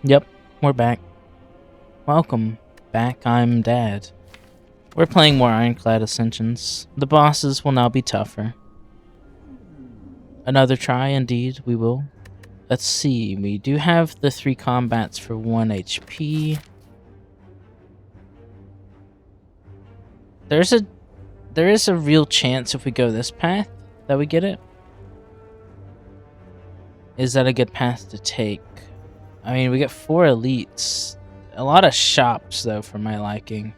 Yep, we're back. Welcome back, I'm Dad. We're playing more Ironclad Ascensions. The bosses will now be tougher. Another try, indeed, we will. Let's see, we do have the 3 combats for 1 HP. There is a real chance if we go this path that we get it. Is that a good path to take? I mean, we get 4 elites. A lot of shops, though, for my liking.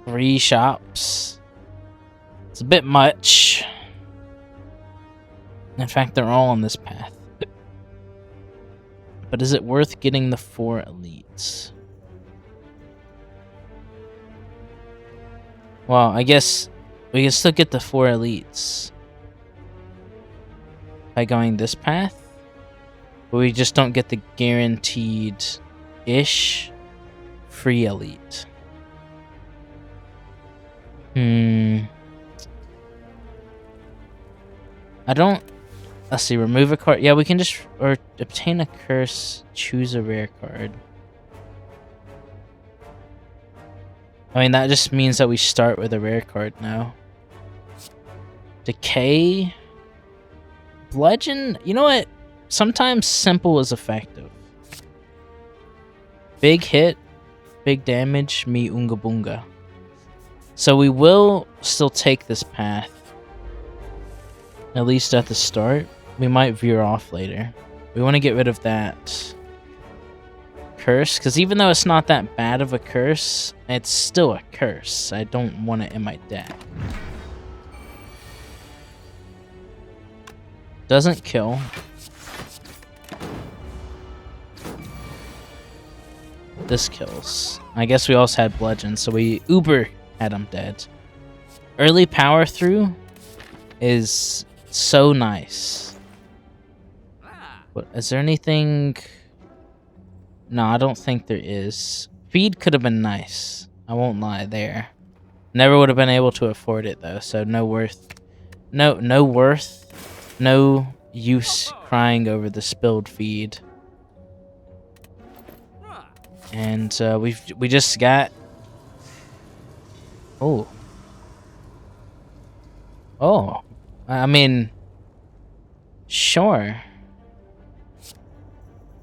3 shops. It's a bit much. In fact, they're all on this path. But is it worth getting the 4 elites? Well, I guess we can still get the 4 elites by going this path. But we just don't get the guaranteed-ish free elite. I don't... Let's see, remove a card. Yeah, we can just... Or obtain a curse, choose a rare card. I mean, that just means that we start with a rare card now. Decay. Bludgeon? You know what? Sometimes simple is effective. Big hit, big damage, me unga bunga. So we will still take this path. At least at the start. We might veer off later. We want to get rid of that curse, because even though it's not that bad of a curse, it's still a curse. I don't want it in my deck. Doesn't kill. This kills. I guess we also had bludgeon, so we uber had him dead. Early power through is so nice. What, is there anything? No, I don't think there is. Feed could have been nice. I won't lie there. Never would have been able to afford it though, so no worth. No worth. No use crying over the spilled feed. And we just got... Oh. I mean, sure.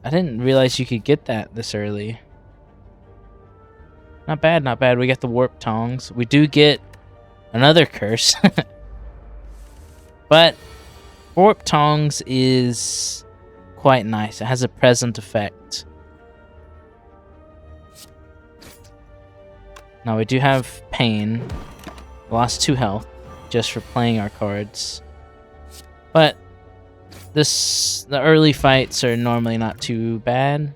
I didn't realize you could get that this early. Not bad, not bad. We got the warp tongs. We do get another curse. But warp tongs is quite nice. It has a present effect. Now we do have pain. Lost 2 health just for playing our cards. But the early fights are normally not too bad.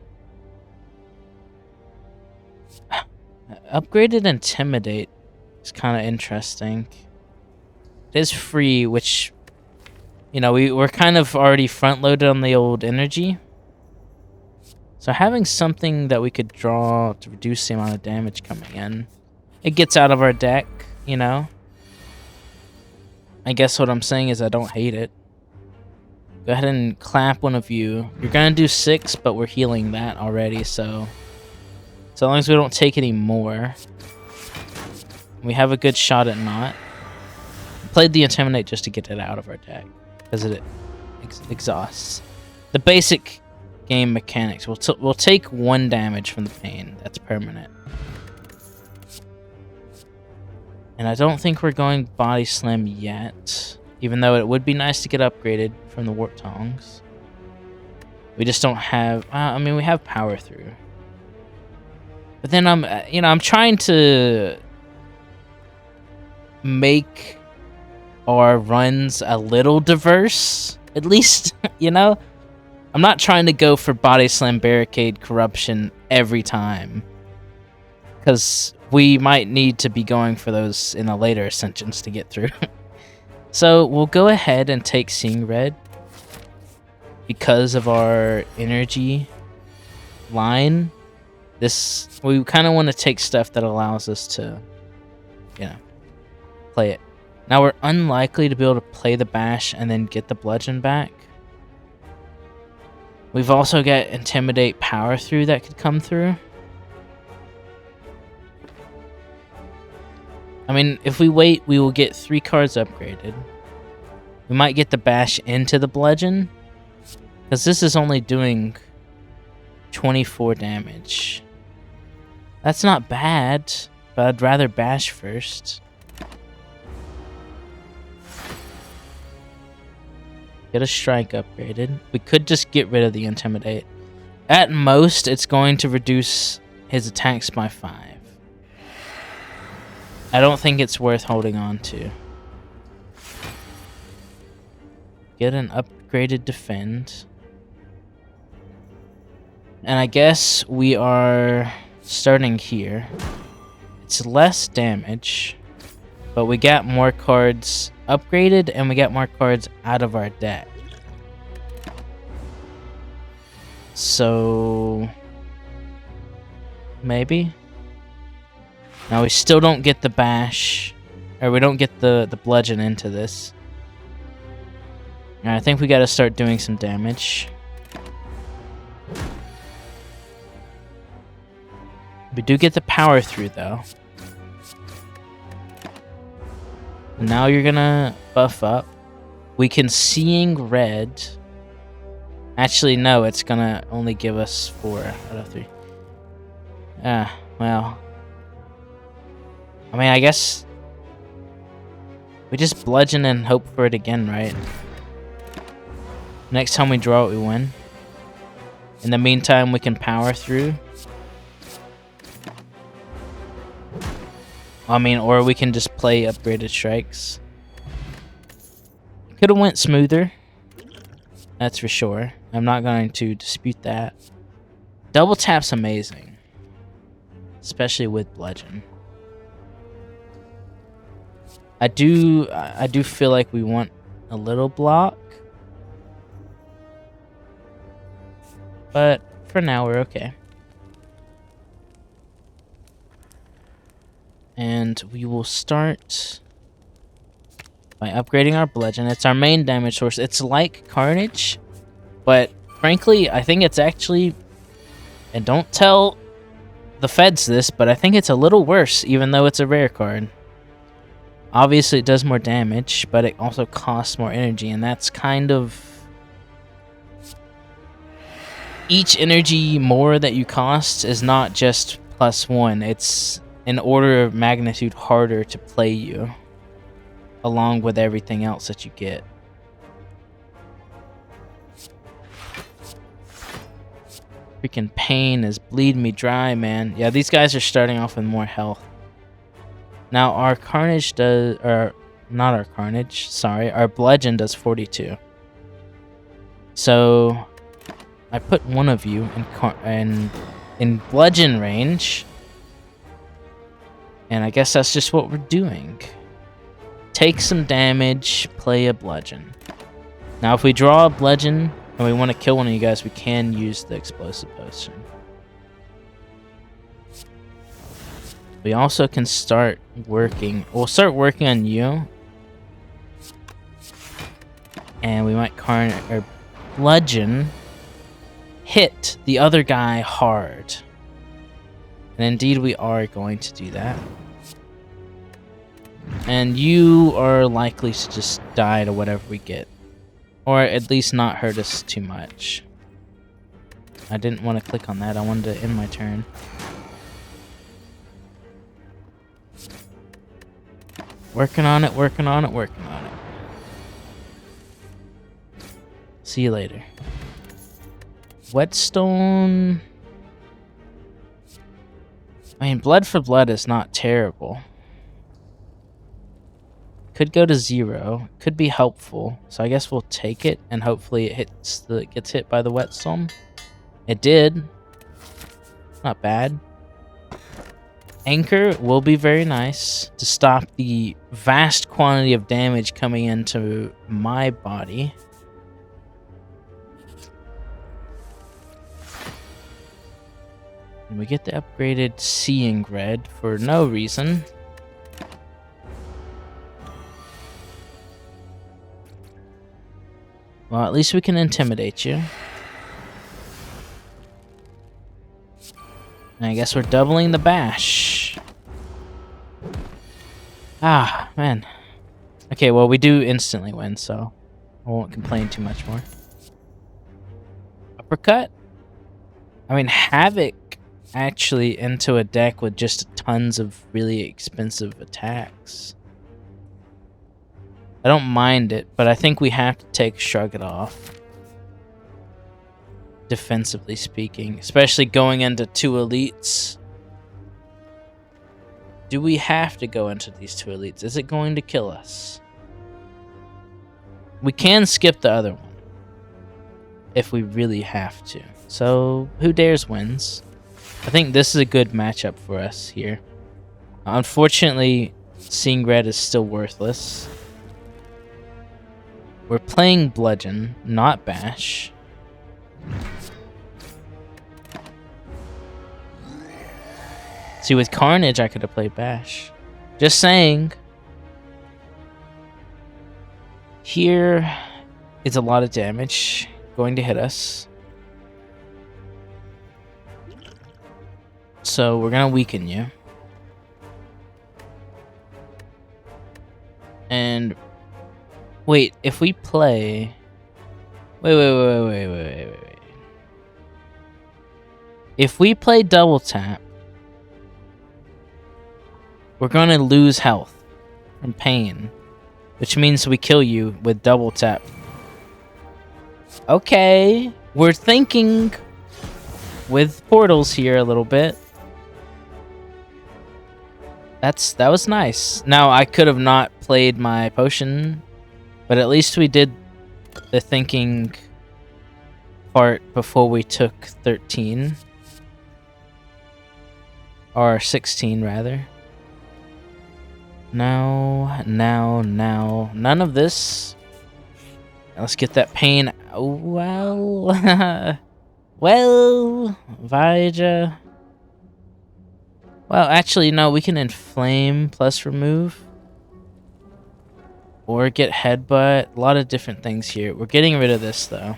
Upgraded Intimidate is kind of interesting. It is free, which, you know, we're kind of already front-loaded on the old energy. So having something that we could draw to reduce the amount of damage coming in, it gets out of our deck, you know? I guess what I'm saying is I don't hate it. Go ahead and clap one of you. You're gonna do 6, but we're healing that already, so long as we don't take any more, we have a good shot at not. Played the Intimidate just to get it out of our deck, because it exhausts. The basic game mechanics. We'll take 1 damage from the pain. That's permanent. And I don't think we're going Body Slam yet, even though it would be nice to get upgraded from the Warp Tongs. We just don't have... I mean, we have Power Through. But then I'm trying to make our runs a little diverse, at least, you know? I'm not trying to go for Body Slam, Barricade, Corruption every time, because we might need to be going for those in the later Ascensions to get through. So we'll go ahead and take Seeing Red because of our energy line. We kind of want to take stuff that allows us to, you know, play it. Now we're unlikely to be able to play the bash and then get the bludgeon back. We've also got Intimidate Power Through that could come through. I mean, if we wait, we will get 3 cards upgraded. We might get the Bash into the Bludgeon, because this is only doing 24 damage. That's not bad, but I'd rather Bash first. Get a Strike upgraded. We could just get rid of the Intimidate. At most, it's going to reduce his attacks by 5. I don't think it's worth holding on to. Get an upgraded Defend. And I guess we are starting here. It's less damage, but we got more cards upgraded and we got more cards out of our deck. So maybe. Now we still don't get the Bash, or we don't get the Bludgeon into this. And I think we got to start doing some damage. We do get the Power Through though. Now you're gonna buff up. We can Seeing Red. Actually, no, it's gonna only give us 4 out of 3. Well. I mean, I guess we just Bludgeon and hope for it again, right? Next time we draw it, we win. In the meantime, we can Power Through. I mean, or we can just play upgraded strikes. Could have went smoother. That's for sure. I'm not going to dispute that. Double tap's amazing. Especially with Bludgeon. I do feel like we want a little block. But for now, we're okay. And we will start by upgrading our Bludgeon. It's our main damage source. It's like Carnage, but frankly, I think it's actually... And don't tell the feds this, but I think it's a little worse, even though it's a rare card. Obviously, it does more damage, but it also costs more energy, and that's kind of... Each energy more that you cost is not just +1. It's an order of magnitude harder to play you, along with everything else that you get. Freaking Pain is bleeding me dry, man. Yeah, these guys are starting off with more health. Now, our Carnage does... Or, not our Carnage, sorry. Our Bludgeon does 42. So, I put one of you in Bludgeon range. And I guess that's just what we're doing. Take some damage, play a Bludgeon. Now, if we draw a Bludgeon and we want to kill one of you guys, we can use the Explosive Potion. We also can start working. We'll start working on you. And we might Bludgeon hit the other guy hard. And indeed we are going to do that. And you are likely to just die to whatever we get. Or at least not hurt us too much. I didn't want to click on that. I wanted to end my turn. Working on it, working on it, working on it. See you later. Whetstone... I mean, Blood for Blood is not terrible. Could go to 0. Could be helpful. So I guess we'll take it, and hopefully it gets hit by the Whetstone. It did. Not bad. Anchor will be very nice to stop the vast quantity of damage coming into my body. And we get the upgraded Seeing Red for no reason. Well, at least we can intimidate you. I guess we're doubling the bash. Ah, man. Okay, well, we do instantly win, so I won't complain too much more. Uppercut? I mean, Havoc actually into a deck with just tons of really expensive attacks. I don't mind it, but I think we have to take Shrug It Off. Defensively speaking, especially going into 2 elites. Do we have to go into these 2 elites? Is it going to kill us? We can skip the other one if we really have to. So, Who Dares wins. I think this is a good matchup for us here. Unfortunately, Seeing Red is still worthless. We're playing Bludgeon, not Bash. See, with Carnage, I could have played Bash. Just saying. Here is a lot of damage going to hit us. So we're going to weaken you. And wait, if we play... Wait. If we play double tap, we're going to lose health from pain, which means we kill you with double tap. Okay, we're thinking with portals here a little bit. That was nice. Now, I could have not played my potion, but at least we did the thinking part before we took 13. Or 16, rather. No. None of this. Let's get that pain. Well. Well, Vaja. Well, actually, no, we can inflame plus remove. Or get headbutt. A lot of different things here. We're getting rid of this, though.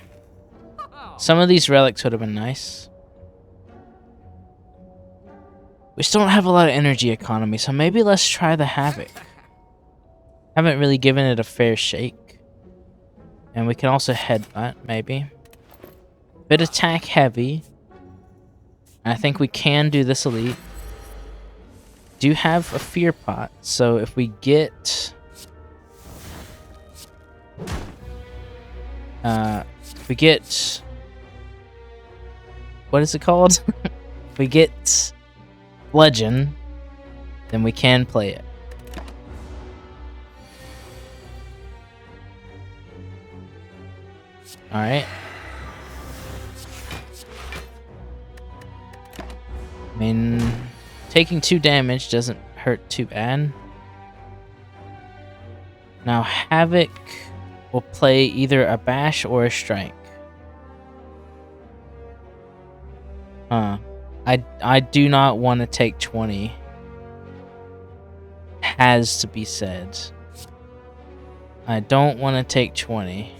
Some of these relics would have been nice. We still don't have a lot of energy economy, so maybe let's try the Havoc. Haven't really given it a fair shake. And we can also headbutt, maybe. Bit attack heavy. I think we can do this elite. Do have a fear pot, so if we get... what is it called? If we get Bludgeon, then we can play it. Alright. I mean, taking 2 damage doesn't hurt too bad. Now, Havoc will play either a Bash or a Strike. I do not want to take 20. Has to be said. I don't want to take 20.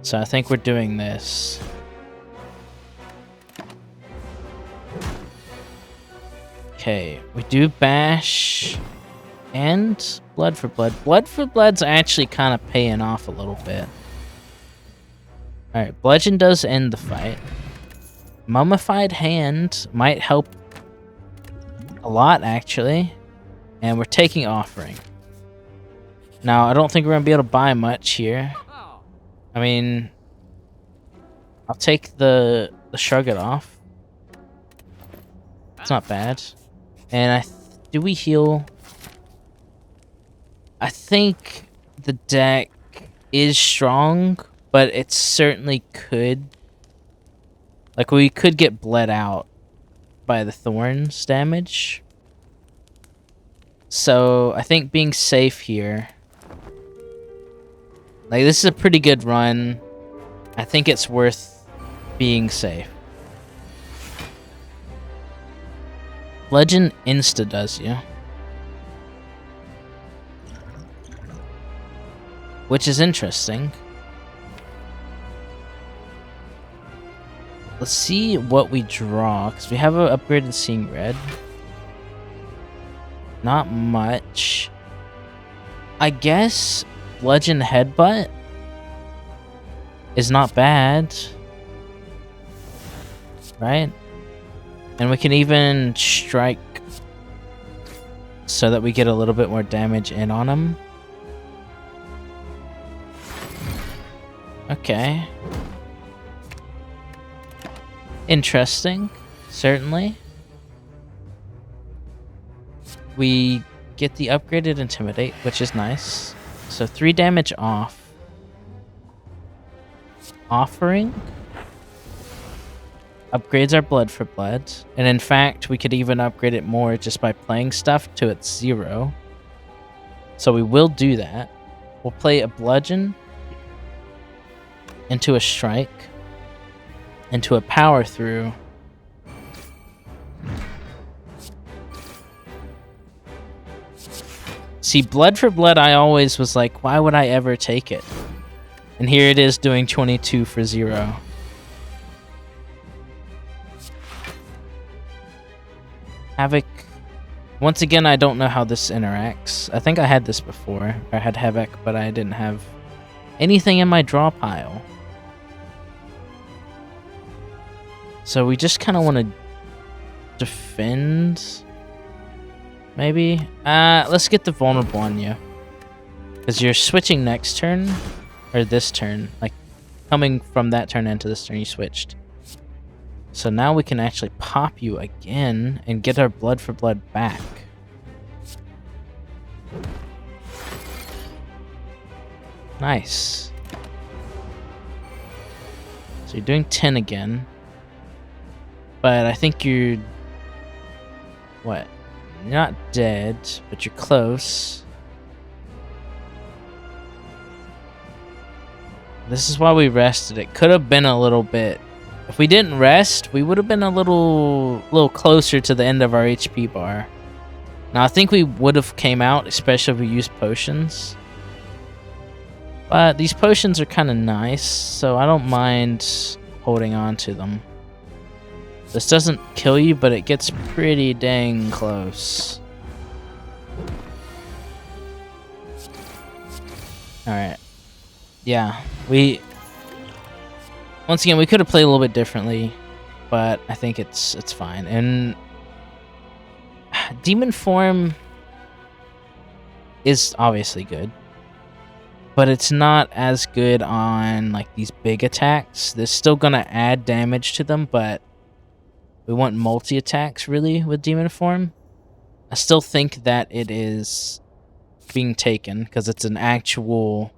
So I think we're doing this. Okay, we do Bash and Blood for Blood. Blood for Blood's actually kind of paying off a little bit. Alright, Bludgeon does end the fight. Mummified Hand might help a lot, actually. And we're taking Offering. Now, I don't think we're going to be able to buy much here. I mean, I'll take the Shrug It Off. It's not bad. And do we heal? I think the deck is strong, but it certainly could. Like, we could get bled out by the Thorns damage. So, I think being safe here... Like, this is a pretty good run. I think it's worth being safe. Legend insta does you. Which is interesting. Let's see what we draw, because we have an upgraded Seeing Red. Not much. I guess Bludgeon Headbutt is not bad. Right? And we can even strike so that we get a little bit more damage in on him. Okay. Interesting. Certainly. We get the upgraded Intimidate, which is nice. So 3 damage off. Offering upgrades our blood for blood. And in fact, we could even upgrade it more just by playing stuff to its 0. So we will do that. We'll play a bludgeon into a strike into a power through. See, blood for blood, I always was like, why would I ever take it? And here it is doing 22 for 0. Havoc. Once again, I don't know how this interacts. I think I had this before. I had Havoc, but I didn't have anything in my draw pile. So we just kind of want to defend. Maybe. Let's get the vulnerable on you. Because you're switching next turn. Or this turn. Like, coming from that turn into this turn, you switched. So now we can actually pop you again and get our blood for blood back. Nice. So you're doing 10 again. But I think you're... What? You're not dead, but you're close. This is why we rested. It could have been a little bit... If we didn't rest, we would have been a little closer to the end of our HP bar. Now, I think we would have came out, especially if we used potions. But these potions are kind of nice, so I don't mind holding on to them. This doesn't kill you, but it gets pretty dang close. Alright. Yeah, once again, we could have played a little bit differently, but I think it's fine. And Demon Form is obviously good, but it's not as good on like these big attacks. They're still gonna add damage to them, but we want multi-attacks really with Demon Form. I still think that it is being taken because it's an actual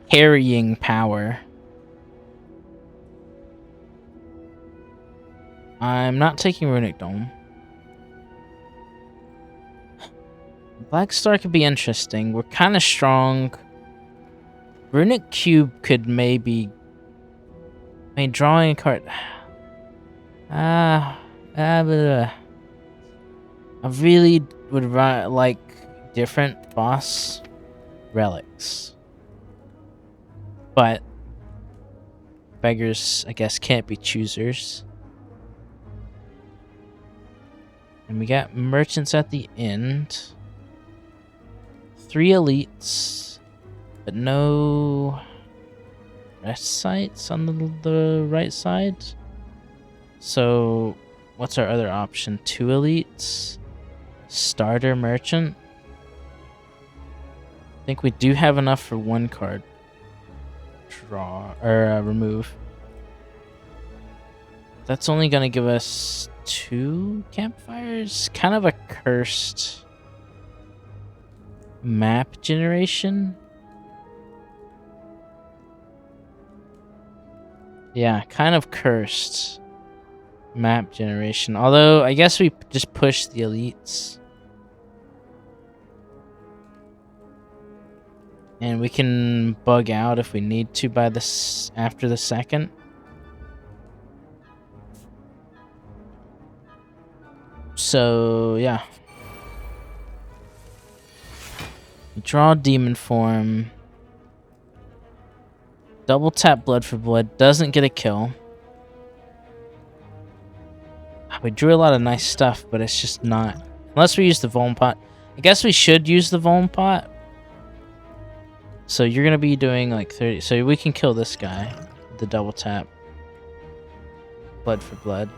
carrying power. I'm not taking Runic Dome. Black Star could be interesting. We're kind of strong. Runic Cube could maybe... drawing a card... I really would like different boss relics. But beggars, I guess, can't be choosers. And we got merchants at the end. 3 elites, but no rest sites on the right side. So, what's our other option? 2 elites, starter merchant. I think we do have enough for 1 card draw or remove. That's only gonna give us 2 campfires. Kind of a cursed map generation. Yeah, kind of cursed map generation. Although I guess we just push the elites. And we can bug out if we need to by this after the second. So, yeah. Draw Demon Form. Double tap Blood for Blood. Doesn't get a kill. We drew a lot of nice stuff, but it's just not... Unless we use the Vuln Pot. I guess we should use the Vuln Pot. So you're going to be doing like 30... So we can kill this guy with the double tap. Blood for blood.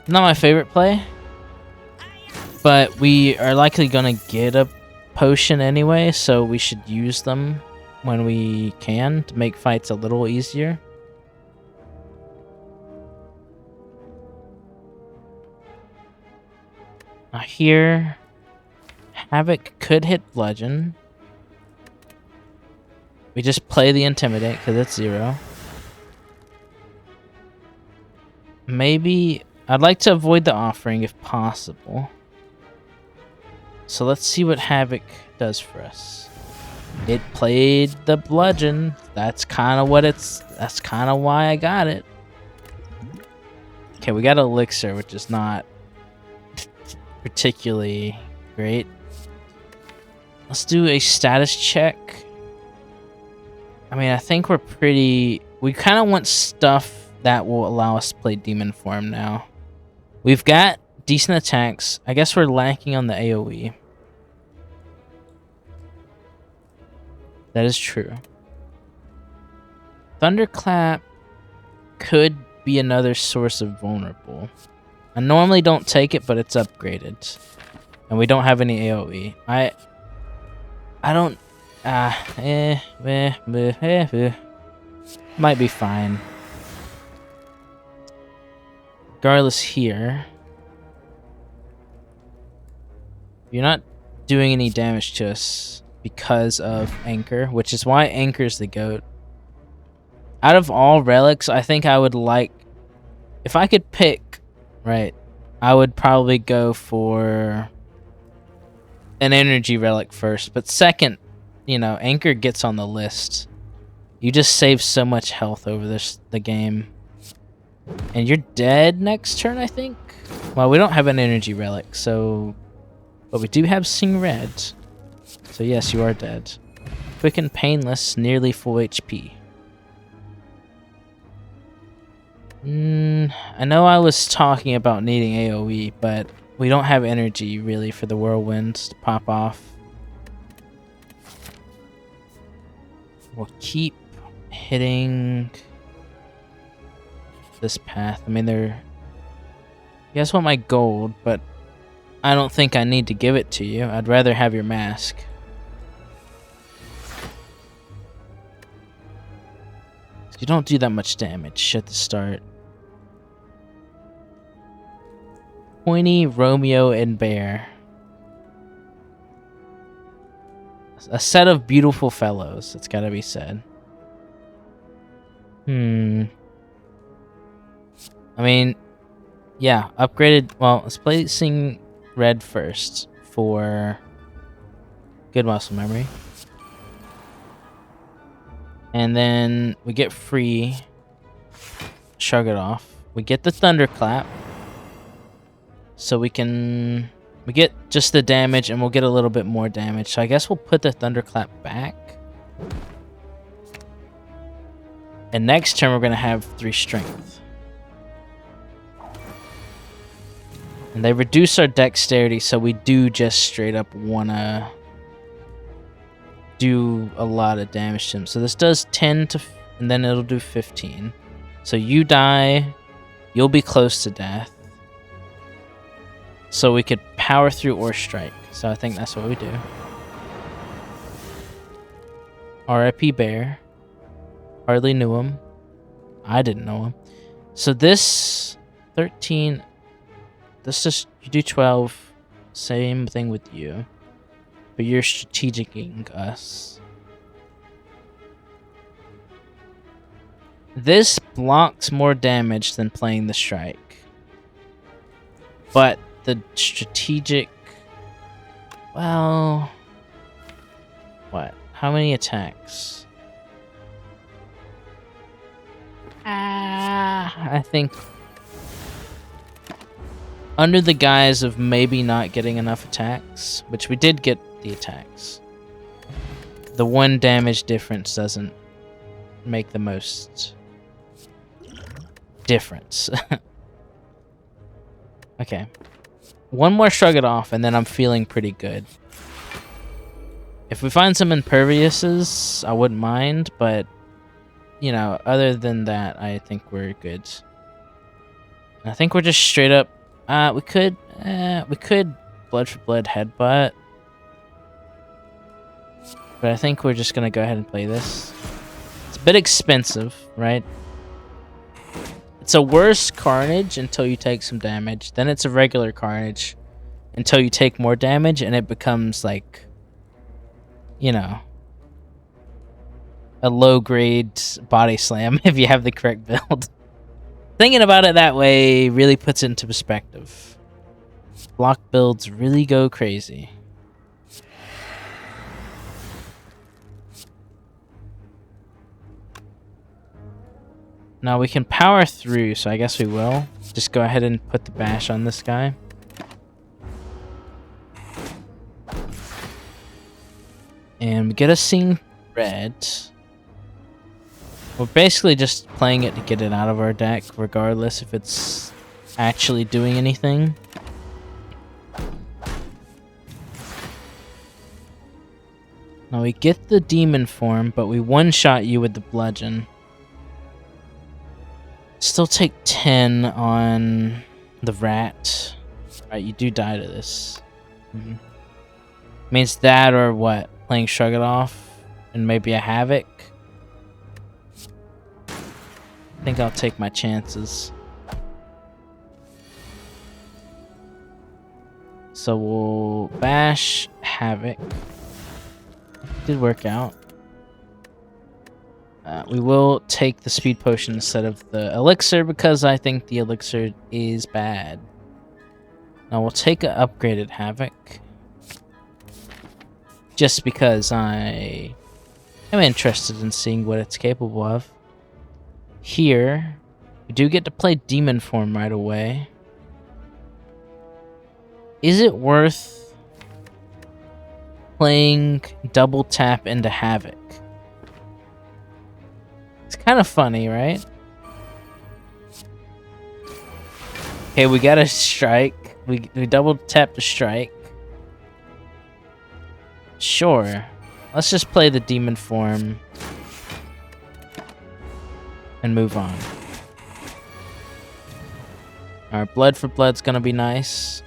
Not my favorite play. But we are likely going to get a potion anyway, so we should use them when we can to make fights a little easier. Now here, Havoc could hit Bludgeon. We just play the Intimidate because it's 0. Maybe I'd like to avoid the Offering if possible. So let's see what Havoc does for us. It played the Bludgeon. That's kind of what it's... That's kind of why I got it. Okay, we got Elixir, which is not particularly great. Let's do a status check. I mean, I think we're pretty... We kind of want stuff that will allow us to play Demon Form now. We've got decent attacks. I guess we're lacking on the AoE. That is true. Thunderclap could be another source of vulnerable. I normally don't take it, but it's upgraded. And we don't have any AoE. I don't... Might be fine. Regardless here. You're not doing any damage to us because of Anchor, which is why Anchor's the GOAT. Out of all relics, I think I would like... If I could pick, right, I would probably go for an energy relic first. But second, you know, Anchor gets on the list. You just save so much health over the game. And you're dead next turn, I think? Well, we don't have an energy relic, so... But we do have Sing Red. So yes, you are dead. Quick and painless, nearly full HP. I know I was talking about needing AoE, but we don't have energy, really, for the whirlwinds to pop off. We'll keep hitting this path. I mean, you guys want my gold, but I don't think I need to give it to you. I'd rather have your mask. You don't do that much damage at the start. Pointy, Romeo, and Bear. A set of beautiful fellows, it's gotta be said. I mean, yeah, upgraded. Well, let's play Sing Red first for good muscle memory. And then we get free. Shrug it off. We get the Thunderclap. So we get just the damage and we'll get a little bit more damage. So I guess we'll put the Thunderclap back. And next turn we're going to have 3 strength. And they reduce our dexterity, so we do just straight up want to do a lot of damage to him. So this does 10 to... and then it'll do 15. So you die, you'll be close to death. So we could power through or strike. So I think that's what we do. R.I.P. Bear. Hardly knew him. I didn't know him. So this 13... This just... You do 12. Same thing with you. But you're strategicing us. This blocks more damage than playing the strike. But the strategic... Well... What? How many attacks? I think... Under the guise of maybe not getting enough attacks, which we did get the attacks, the 1 damage difference doesn't make the most difference. Okay. One more Shrug It Off, and then I'm feeling pretty good. If we find some Imperviouses, I wouldn't mind, but, you know, other than that, I think we're good. I think we're just straight up... we could Blood for Blood Headbutt. But I think we're just gonna go ahead and play this. It's a bit expensive, right? It's a worse Carnage until you take some damage. Then it's a regular Carnage until you take more damage, and it becomes like, you know, a low-grade body slam if you have the correct build. Thinking about it that way really puts it into perspective. Block builds really go crazy. Now we can power through, so I guess we will. Just go ahead and put the bash on this guy. And we get a Seeing Red. We're basically just playing it to get it out of our deck, regardless if it's actually doing anything. Now we get the demon form, but we one-shot you with the bludgeon. Still take 10 on the rat. Alright, you do die to this. Means that or what? Playing Shrug It Off and maybe a Havoc? I think I'll take my chances. So we'll bash Havoc. Did work out. We will take the speed potion instead of the elixir because I think the elixir is bad. Now we'll take an upgraded Havoc. Just because I am interested in seeing what it's capable of. Here, we do get to play Demon Form right away. Is it worth playing double tap into Havoc? It's kind of funny, right? Okay, we got a strike. We double tap to strike. Sure. Let's just play the demon form and move on. Our blood for blood's gonna be nice.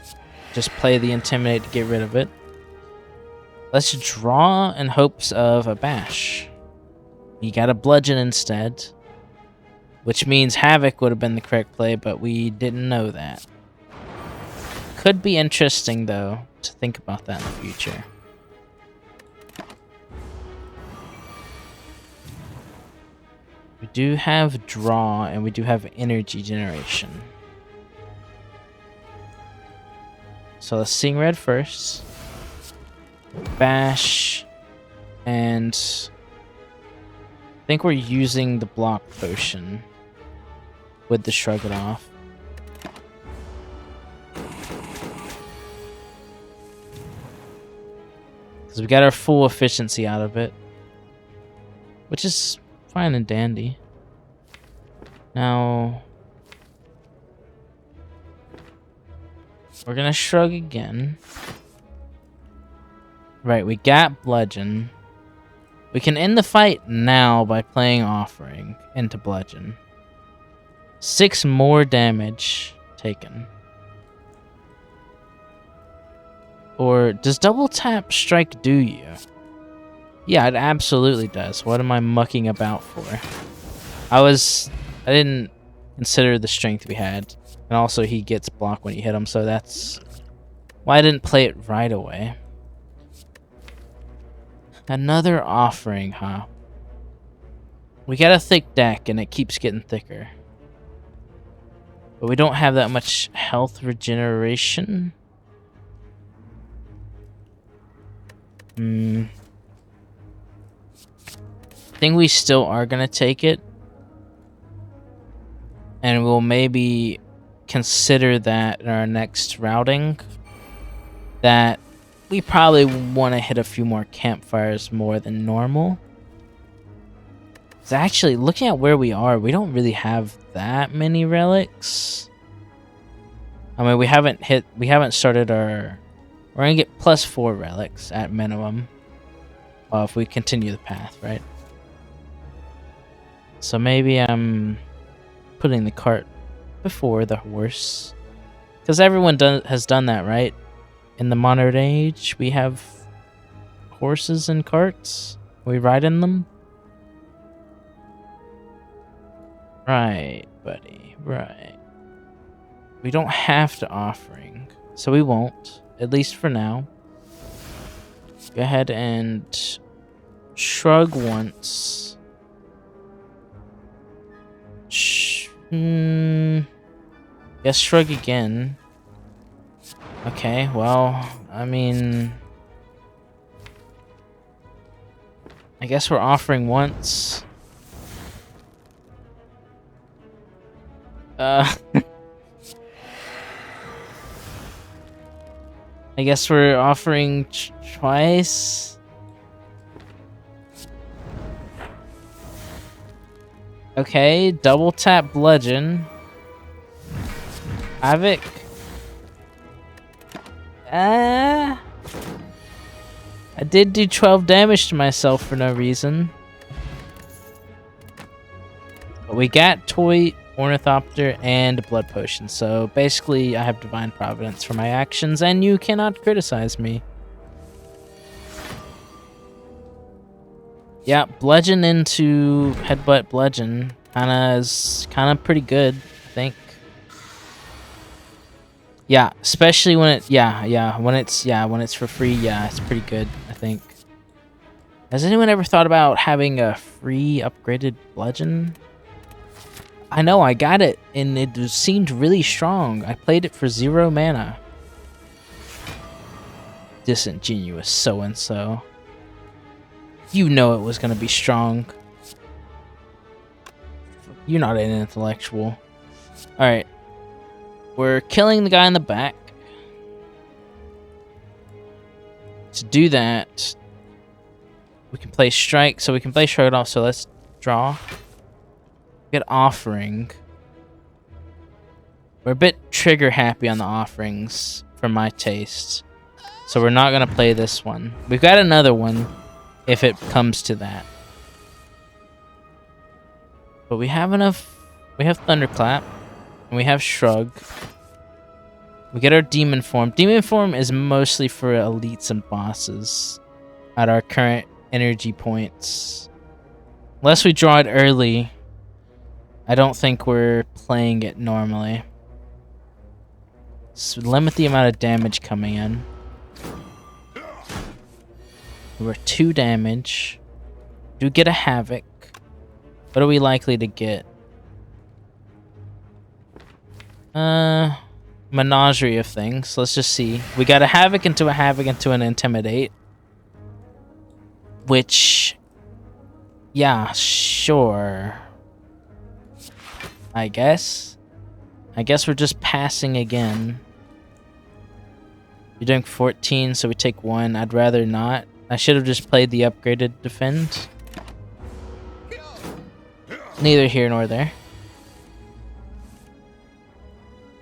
Just play the intimidate to get rid of it. Let's draw in hopes of a bash. You got a bludgeon instead, which means Havoc would have been the correct play, but we didn't know that. Could be interesting, though, to think about that in the future. We do have draw, and we do have energy generation. So let's Seeing Red first. Bash. And I think we're using the block potion with the Shrug It Off. Because we got our full efficiency out of it, which is fine and dandy. Now we're gonna shrug again. Right, we got bludgeon. We can end the fight now by playing Offering into bludgeon. 6 more damage taken. Or does double tap strike do you? Yeah, it absolutely does. What am I mucking about for? I didn't consider the strength we had. And also he gets blocked when you hit him, so that's why I didn't play it right away. Another Offering, huh? We got a thick deck and it keeps getting thicker. But we don't have that much health regeneration. I think we still are gonna take it. And we'll maybe consider that in our next routing. That we probably want to hit a few more campfires more than normal. 'Cause actually, looking at where we are, we don't really have that many relics. I mean, we haven't started our... We're gonna get +4 relics at minimum. If we continue the path, right? So maybe I'm putting the cart before the horse. Because everyone has done that, right? In the modern age, we have horses and carts. We ride in them. Right, buddy, right. We don't have to offering, so we won't, at least for now. Go ahead and shrug once. Yes, shrug again. Okay, well, I mean... I guess we're offering once. I guess we're offering twice. Okay, double tap bludgeon. Havoc. I did do 12 damage to myself for no reason. But we got Toy, Ornithopter, and Blood Potion. So basically, I have Divine Providence for my actions, and you cannot criticize me. Yeah, Bludgeon into Headbutt Bludgeon is kind of pretty good, I think. Yeah, especially when when it's for free, yeah, it's pretty good, I think. Has anyone ever thought about having a free upgraded bludgeon? I know, I got it, and it seemed really strong. I played it for 0 mana. Disingenuous so-and-so. You know it was gonna be strong. You're not an intellectual. Alright. We're killing the guy in the back. To do that, we can play strike, so we can play shrug it off, so let's draw. Get offering. We're a bit trigger happy on the offerings for my taste. So we're not gonna play this one. We've got another one if it comes to that. But we have enough. We have Thunderclap. And we have Shrug. We get our Demon Form. Demon Form is mostly for elites and bosses at our current energy points. Unless we draw it early, I don't think we're playing it normally. So limit the amount of damage coming in. We're 2 damage. Do get a Havoc. What are we likely to get? Menagerie of things. Let's just see. We got a Havoc into an Intimidate. Which... yeah, sure. I guess we're just passing again. You're doing 14, so we take 1. I'd rather not. I should have just played the upgraded defend. Neither here nor there.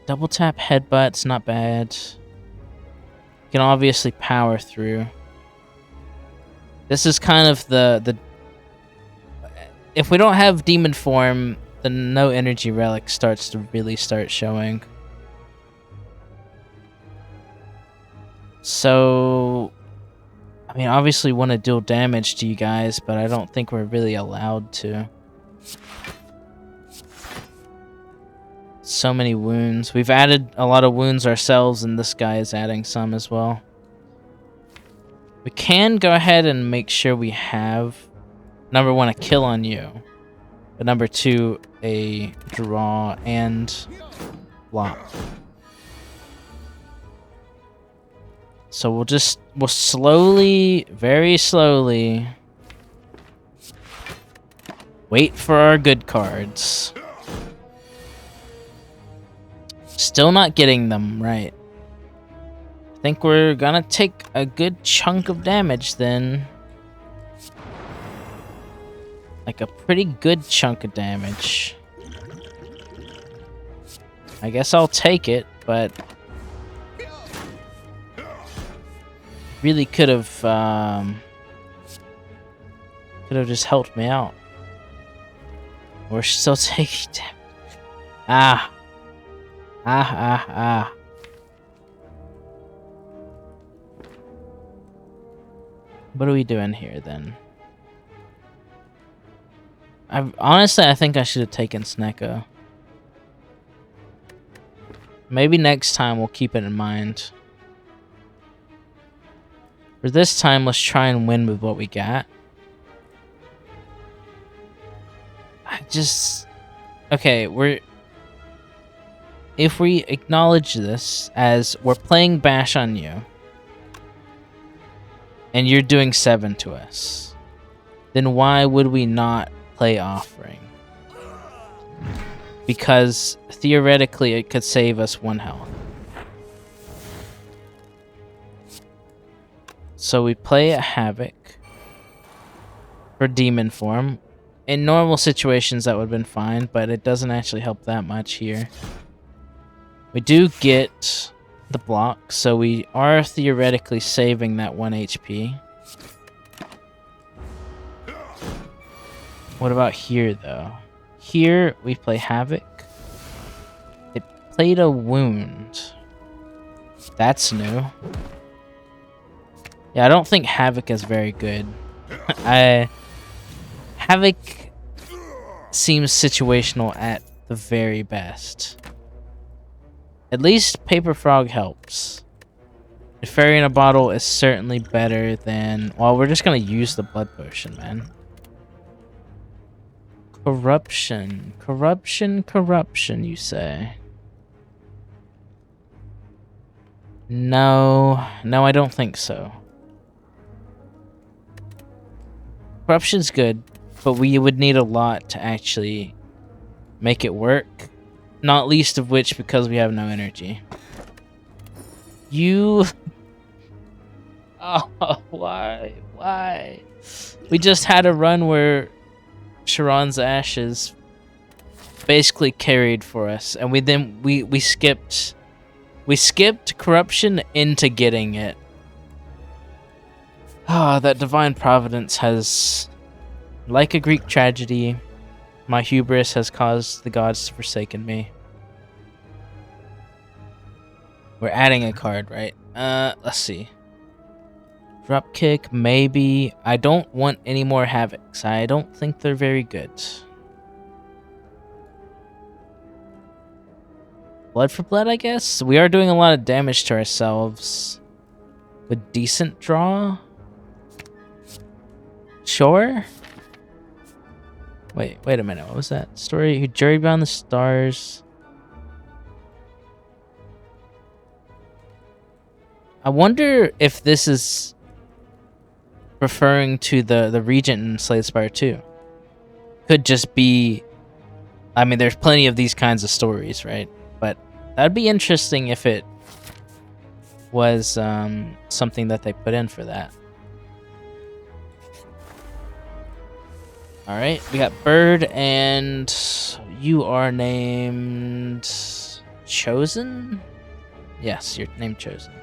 Double tap headbutt's not bad. You can obviously power through. This is kind of the if we don't have demon form, the no energy relic starts to really start showing. So I mean, obviously want to deal damage to you guys, but I don't think we're really allowed to. So many wounds. We've added a lot of wounds ourselves, and this guy is adding some as well. We can go ahead and make sure we have, number 1, a kill on you, but number 2, a draw and block. So we'll slowly, very slowly, wait for our good cards. Still not getting them right. I think we're gonna take a good chunk of damage then. like a pretty good chunk of damage. I guess I'll take it, but really could have just helped me out. We're still taking damage. Ah. What are we doing here then? Honestly, I think I should have taken Snecko. Maybe next time we'll keep it in mind. For this time, let's try and win with what we got. Okay, if we acknowledge this as we're playing Bash on you, and you're doing 7 to us, then why would we not play Offering? Because theoretically it could save us 1 health. So we play a Havoc for Demon form. In normal situations that would have been fine, but it doesn't actually help that much here. We do get the block, so we are theoretically saving that 1 HP. What about here, though? Here, we play Havoc. It played a Wound. That's new. Yeah, I don't think Havoc is very good. Havoc seems situational at the very best. At least Paper Frog helps. The Fairy in a Bottle is certainly better than... Well, we're just gonna use the Blood Potion, man. Corruption. Corruption, you say? No, I don't think so. Corruption's good, but we would need a lot to actually make it work. Not least of which because we have no energy. You... Oh, why? We just had a run where Sharon's Ashes basically carried for us, and we skipped Corruption into getting it. Ah, that Divine Providence has, like a Greek tragedy, my hubris has caused the gods to forsaken me. We're adding a card, right? Let's see. Dropkick, maybe. I don't want any more Havocs. I don't think they're very good. Blood for blood, I guess? We are doing a lot of damage to ourselves. With decent draw? Sure? Wait a minute. What was that story? Jury Beyond the Stars. I wonder if this is referring to the Regent in Slay the Spire 2. Could just be... I mean, there's plenty of these kinds of stories, right? But that'd be interesting if it was something that they put in for that. Alright, we got Bird, and you are named... Chosen? Yes, you're named Chosen.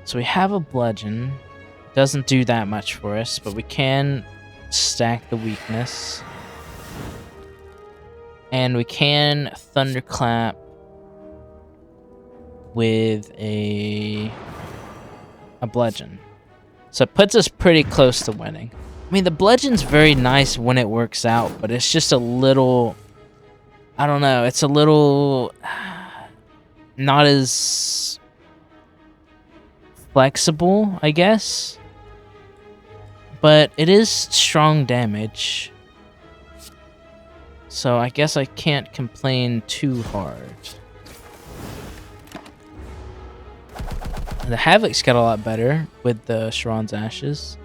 So we have a Bludgeon. Doesn't do that much for us, but we can stack the weakness. And we can Thunderclap with a Bludgeon. So it puts us pretty close to winning. I mean, the Bludgeon's very nice when it works out, but it's just a little... I don't know, it's a little... not as flexible, I guess. But it is strong damage. So I guess I can't complain too hard. The Havoc's got a lot better with the Sharon's Ashes.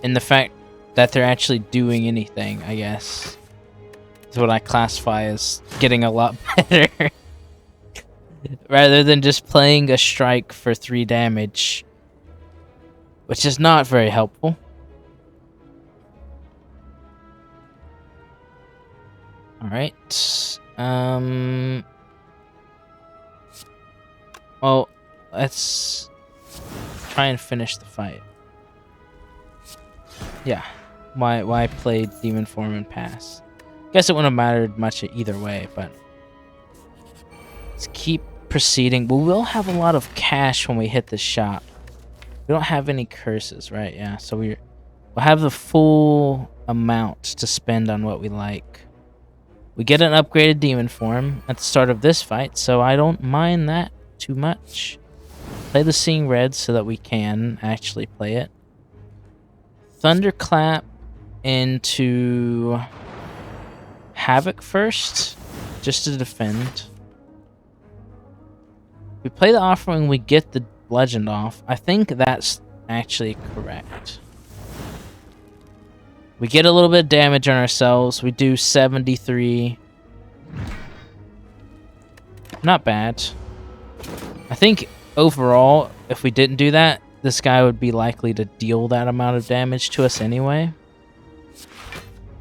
And the fact that they're actually doing anything, I guess, is what I classify as getting a lot better. Rather than just playing a strike for 3 damage. which is not very helpful. All right. Well, let's try and finish the fight. Yeah. Why play Demon Form and pass? Guess it wouldn't have mattered much either way, but let's keep proceeding. We will have a lot of cash when we hit the shop. We don't have any curses, right? Yeah, so we'll have the full amount to spend on what we like. We get an upgraded Demon Form at the start of this fight, so I don't mind that too much. Play the Seeing Red so that we can actually play it. Thunderclap into Havoc first, just to defend. We play the Offering, we get the Legend off. I think that's actually correct. We get a little bit of damage on ourselves. We do 73. Not bad. I think overall, if we didn't do that, this guy would be likely to deal that amount of damage to us anyway.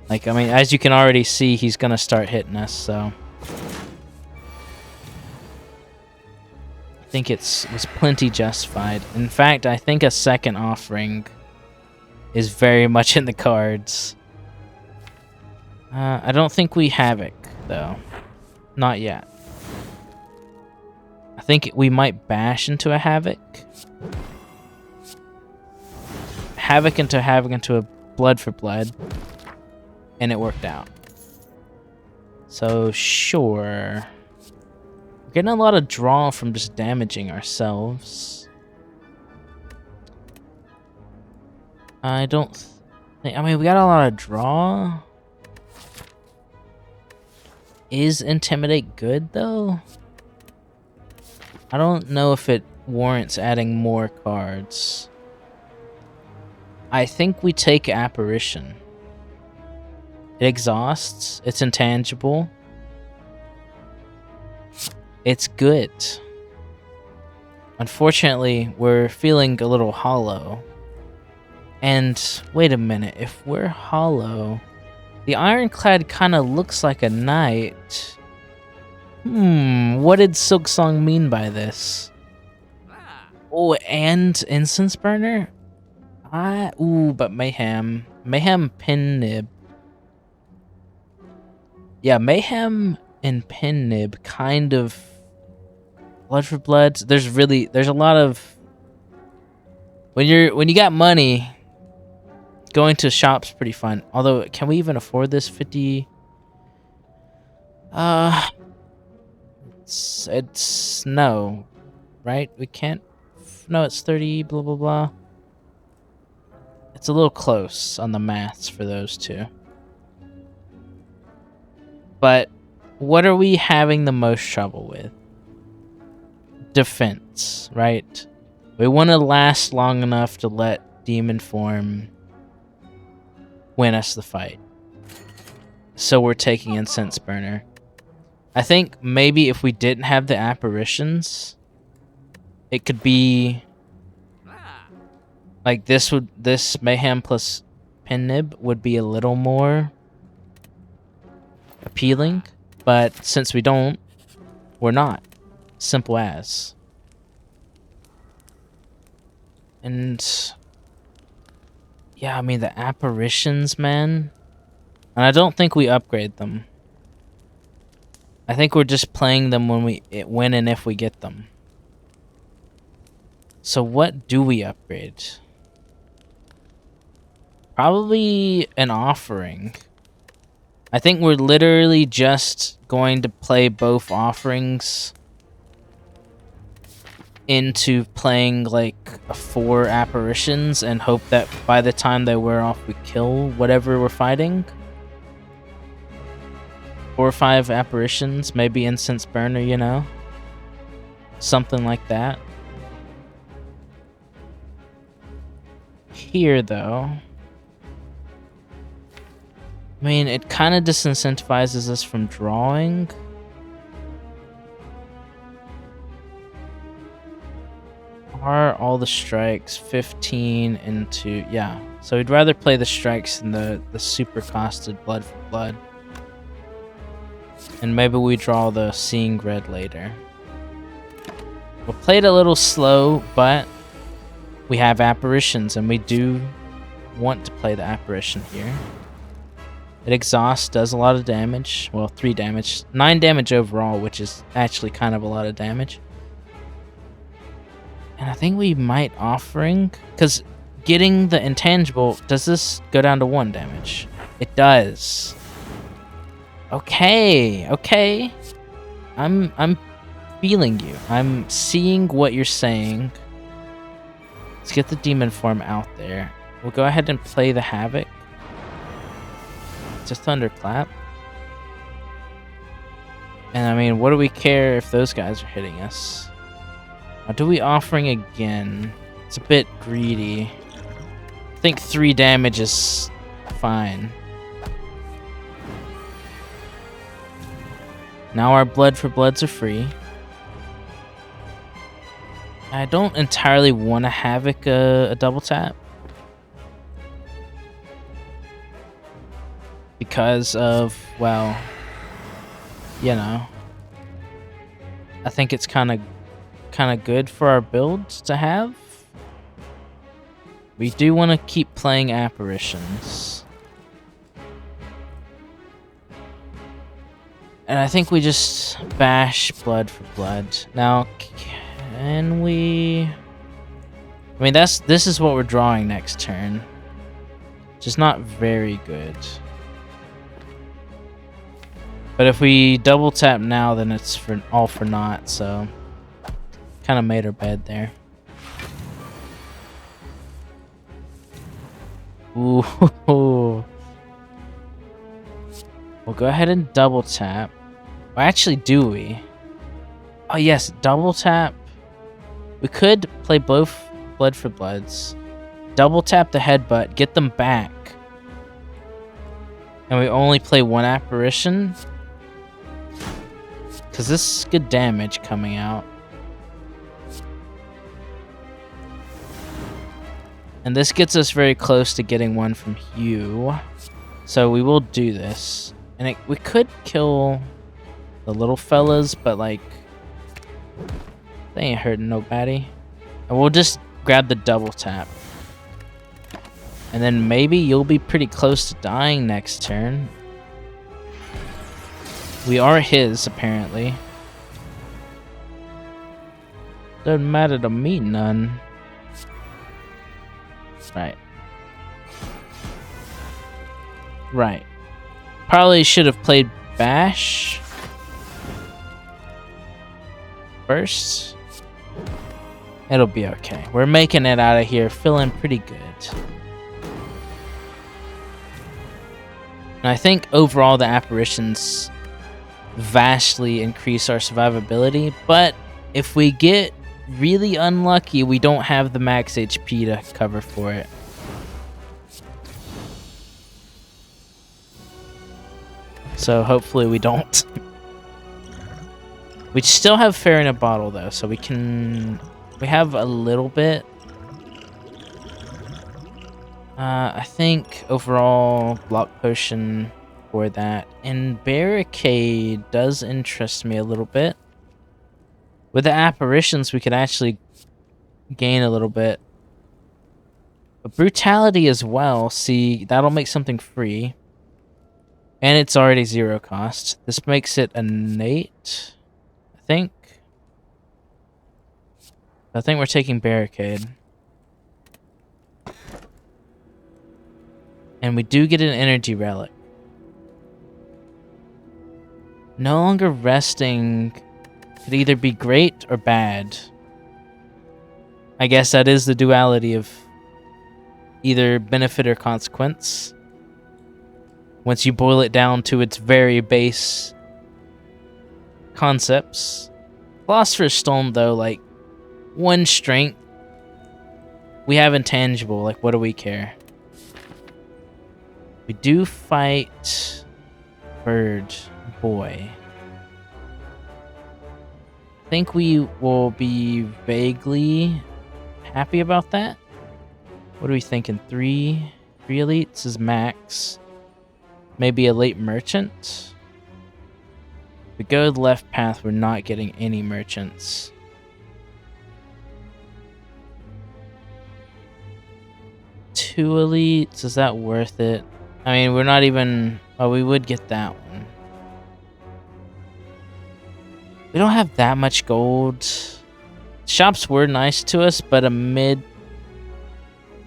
Like, I mean, as you can already see, he's gonna start hitting us, so I think it was plenty justified. In fact, I think a second Offering is very much in the cards. I don't think we Havoc, though. Not yet. I think we might bash into a Havoc. Havoc into a Blood for Blood. And it worked out. So, sure. We're getting a lot of draw from just damaging ourselves. I don't think... I mean, we got a lot of draw. Is Intimidate good, though? I don't know if it warrants adding more cards. I think we take Apparition. It exhausts. It's intangible. It's good. Unfortunately, we're feeling a little hollow. And wait a minute, if we're hollow, the Ironclad kind of looks like a knight. What did Silksong mean by this? Oh, and Incense Burner? But Mayhem. Mayhem Pin Nib. Yeah, Mayhem and Pin Nib kind of... Blood for Blood. There's a lot of... When you got money, going to shop's pretty fun. Although, can we even afford this 50? It's no, right? We can't. No, it's 30. Blah blah blah. It's a little close on the maths for those two. But what are we having the most trouble with? Defense, right? We want to last long enough to let Demon Form win us the fight. So we're taking Incense Burner. I think maybe if we didn't have the apparitions, it could be like this Mayhem plus Pin Nib would be a little more appealing, but since we don't, we're not. Simple as. And yeah, I mean the apparitions, man. And I don't think we upgrade them. I think we're just playing them when and if we get them. So what do we upgrade? Probably an offering. I think we're literally just going to play both offerings into playing like 4 apparitions and hope that by the time they wear off we kill whatever we're fighting. 4 or 5 apparitions, maybe Incense Burner, you know? Something like that. Here, though, I mean, it kind of disincentivizes us from drawing. are all the strikes 15 into... Yeah, so we'd rather play the strikes than the super costed blood for blood. And maybe we draw the Seeing Red later. We'll play it a little slow, but we have apparitions, and we do want to play the apparition here. It exhausts, does a lot of damage. Well, 3 damage. 9 damage overall, which is actually kind of a lot of damage. And I think we might Offering, because getting the intangible, does this go down to 1 damage? It does. Okay, okay. I'm feeling you. I'm seeing what you're saying. Let's get the demon form out there. We'll go ahead and play the Havoc. It's a Thunderclap. And I mean, what do we care if those guys are hitting us? Or do we Offering again? It's a bit greedy. I think 3 damage is fine. Now our blood for bloods are free. I don't entirely want to Havoc a double tap. Because of, well, you know, I think it's kind of good for our builds to have. We do want to keep playing apparitions. And I think we just bash blood for blood. Now, can we... I mean, this is what we're drawing next turn. Just not very good. But if we double tap now, then it's all for naught, so... Kind of made our bed there. Ooh. We'll go ahead and double tap. Well, actually, do we? Oh, yes, double tap. We could play both blood for bloods. Double tap the headbutt, get them back. And we only play 1 apparition. Because this is good damage coming out. And this gets us very close to getting 1 from Hugh. So we will do this. And we could kill the little fellas, but like, they ain't hurting nobody. And we'll just grab the double tap. And then maybe you'll be pretty close to dying next turn. We are his, apparently. Doesn't matter to me none. Right. Right. Probably should have played Bash first. It'll be okay. We're making it out of here, feeling pretty good. And I think overall the apparitions vastly increase our survivability, but if we get really unlucky, we don't have the max HP to cover for it. So hopefully we don't. We still have Fair in a Bottle though, so we have a little bit. I think overall Block Potion for that. And Barricade does interest me a little bit. With the apparitions, we could actually gain a little bit. But Brutality as well, see, that'll make something free. And it's already 0 cost. This makes it a Nate, I think. I think we're taking Barricade. And we do get an Energy Relic. No longer resting could either be great or bad. I guess that is the duality of either benefit or consequence. Once you boil it down to its very base concepts. Philosopher's Stone, though, like, 1 strength. We have intangible, like, what do we care? We do fight Bird Boy. I think we will be vaguely happy about that. What are we thinking? Three elites is max. Maybe a late merchant. If we go the left path, we're not getting any merchants. Two elites, is that worth it? I mean, we're not even... Oh, we would get that one. We don't have that much gold. Shops were nice to us, but a mid...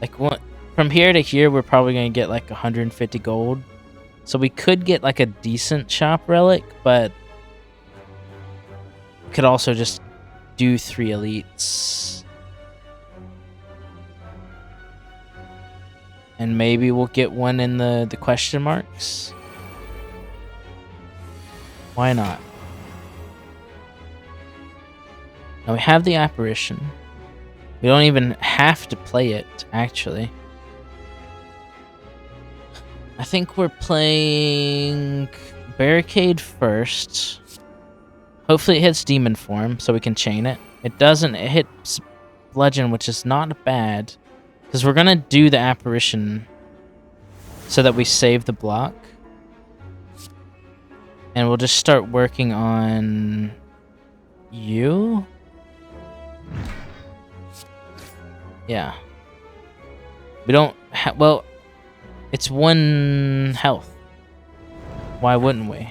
Like, from here to here, we're probably going to get like 150 gold. So we could get like a decent shop relic, but... We could also just do 3 elites. And maybe we'll get one in the question marks. Why not? Now we have the apparition. We don't even have to play it, actually. I think we're playing Barricade first. Hopefully it hits Demon Form, so we can chain it. It doesn't. It hits Bludgeon, which is not bad. Because we're going to do the apparition so that we save the block. And we'll just start working on you. Yeah. We don't well, it's 1 health. Why wouldn't we?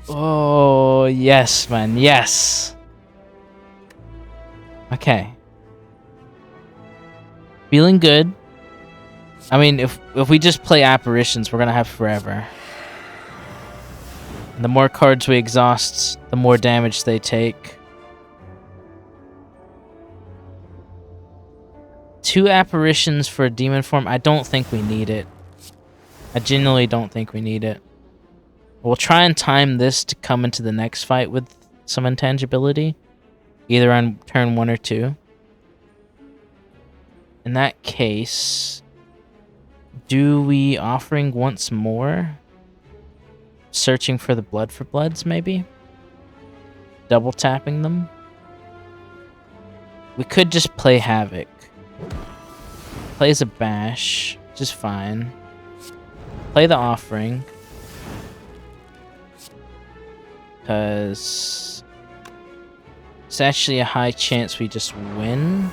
Oh, yes, man. Yes. Okay. Feeling good. I mean, if we just play apparitions, we're going to have forever. And the more cards we exhaust, the more damage they take. 2 apparitions for a demon form. I don't think we need it. I genuinely don't think we need it. We'll try and time this to come into the next fight with some intangibility. Either on turn 1 or 2. In that case, do we offering once more? Searching for the blood for bloods, maybe? Double tapping them? We could just play Havoc. Plays a bash, which is fine. Play the offering. Because it's actually a high chance we just win.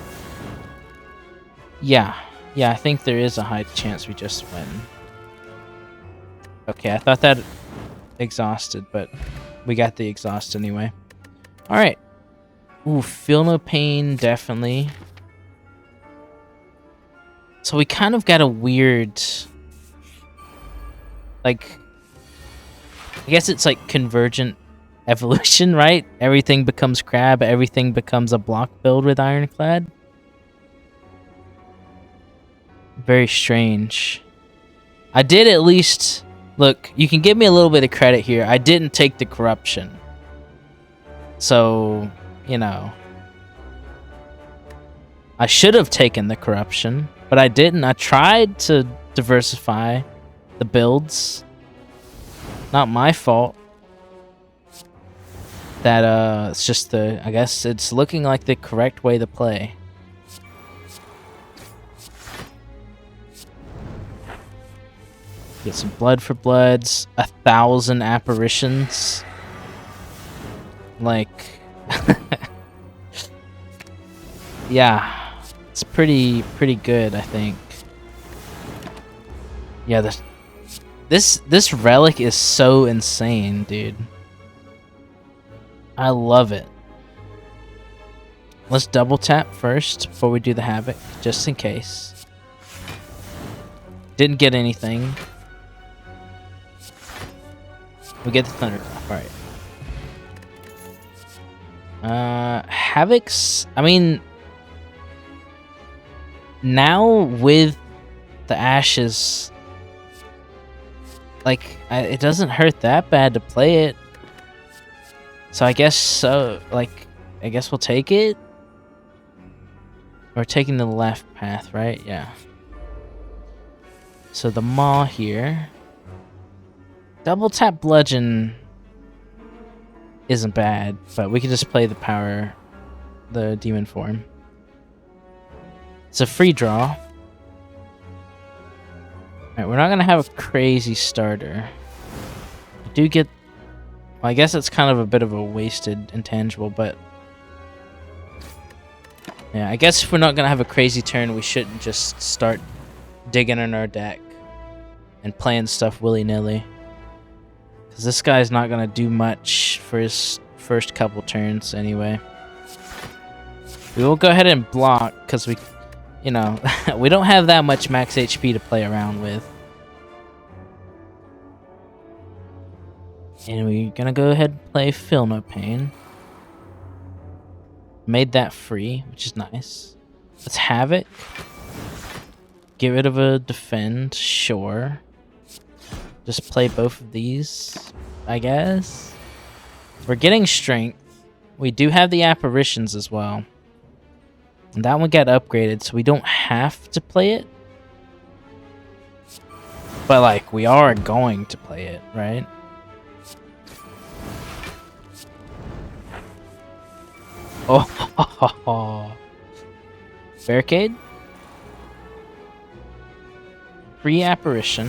Yeah, I think there is a high chance we just win. Okay, I thought that exhausted, but we got the exhaust anyway. Alright. Ooh, feel no pain, definitely. So we kind of got a weird... Like... I guess it's like convergent evolution, right? Everything becomes crab, everything becomes a block build with Ironclad. Very strange. I did at least... Look, you can give me a little bit of credit here. I didn't take the corruption. So, you know. I should have taken the corruption, but I didn't. I tried to diversify the builds. Not my fault. That, it's just the... I guess it's looking like the correct way to play. Get some blood for bloods, 1,000 apparitions. Like, yeah, it's pretty good, I think. Yeah, this relic is so insane, dude. I love it. Let's double tap first before we do the Havoc, just in case. Didn't get anything. We get the Thunder Clap, alright. Havoc's... I mean... Now, with the Ashes... Like, it doesn't hurt that bad to play it. So I guess so... Like, I guess we'll take it? We're taking the left path, right? Yeah. So the Maw here... Double tap bludgeon. isn't bad, but we can just play the power, the demon form. It's a free draw. Alright, we're not gonna have a crazy starter. I do get... Well, I guess it's kind of a bit of a wasted intangible, but... Yeah, I guess if we're not gonna have a crazy turn, we shouldn't just start digging in our deck and playing stuff willy-nilly. Because this guy's not gonna do much for his first couple turns anyway. We will go ahead and block, because we... You know, we don't have that much max HP to play around with. And we're gonna go ahead and play Feel No Pain. Made that free, which is nice. Let's Havoc. Get rid of a Defend, sure. Just play both of these, I guess. We're getting Strength. We do have the Apparitions as well. And that one got upgraded, so we don't have to play it. But, like, we are going to play it, right? Oh, Barricade. Free Apparition.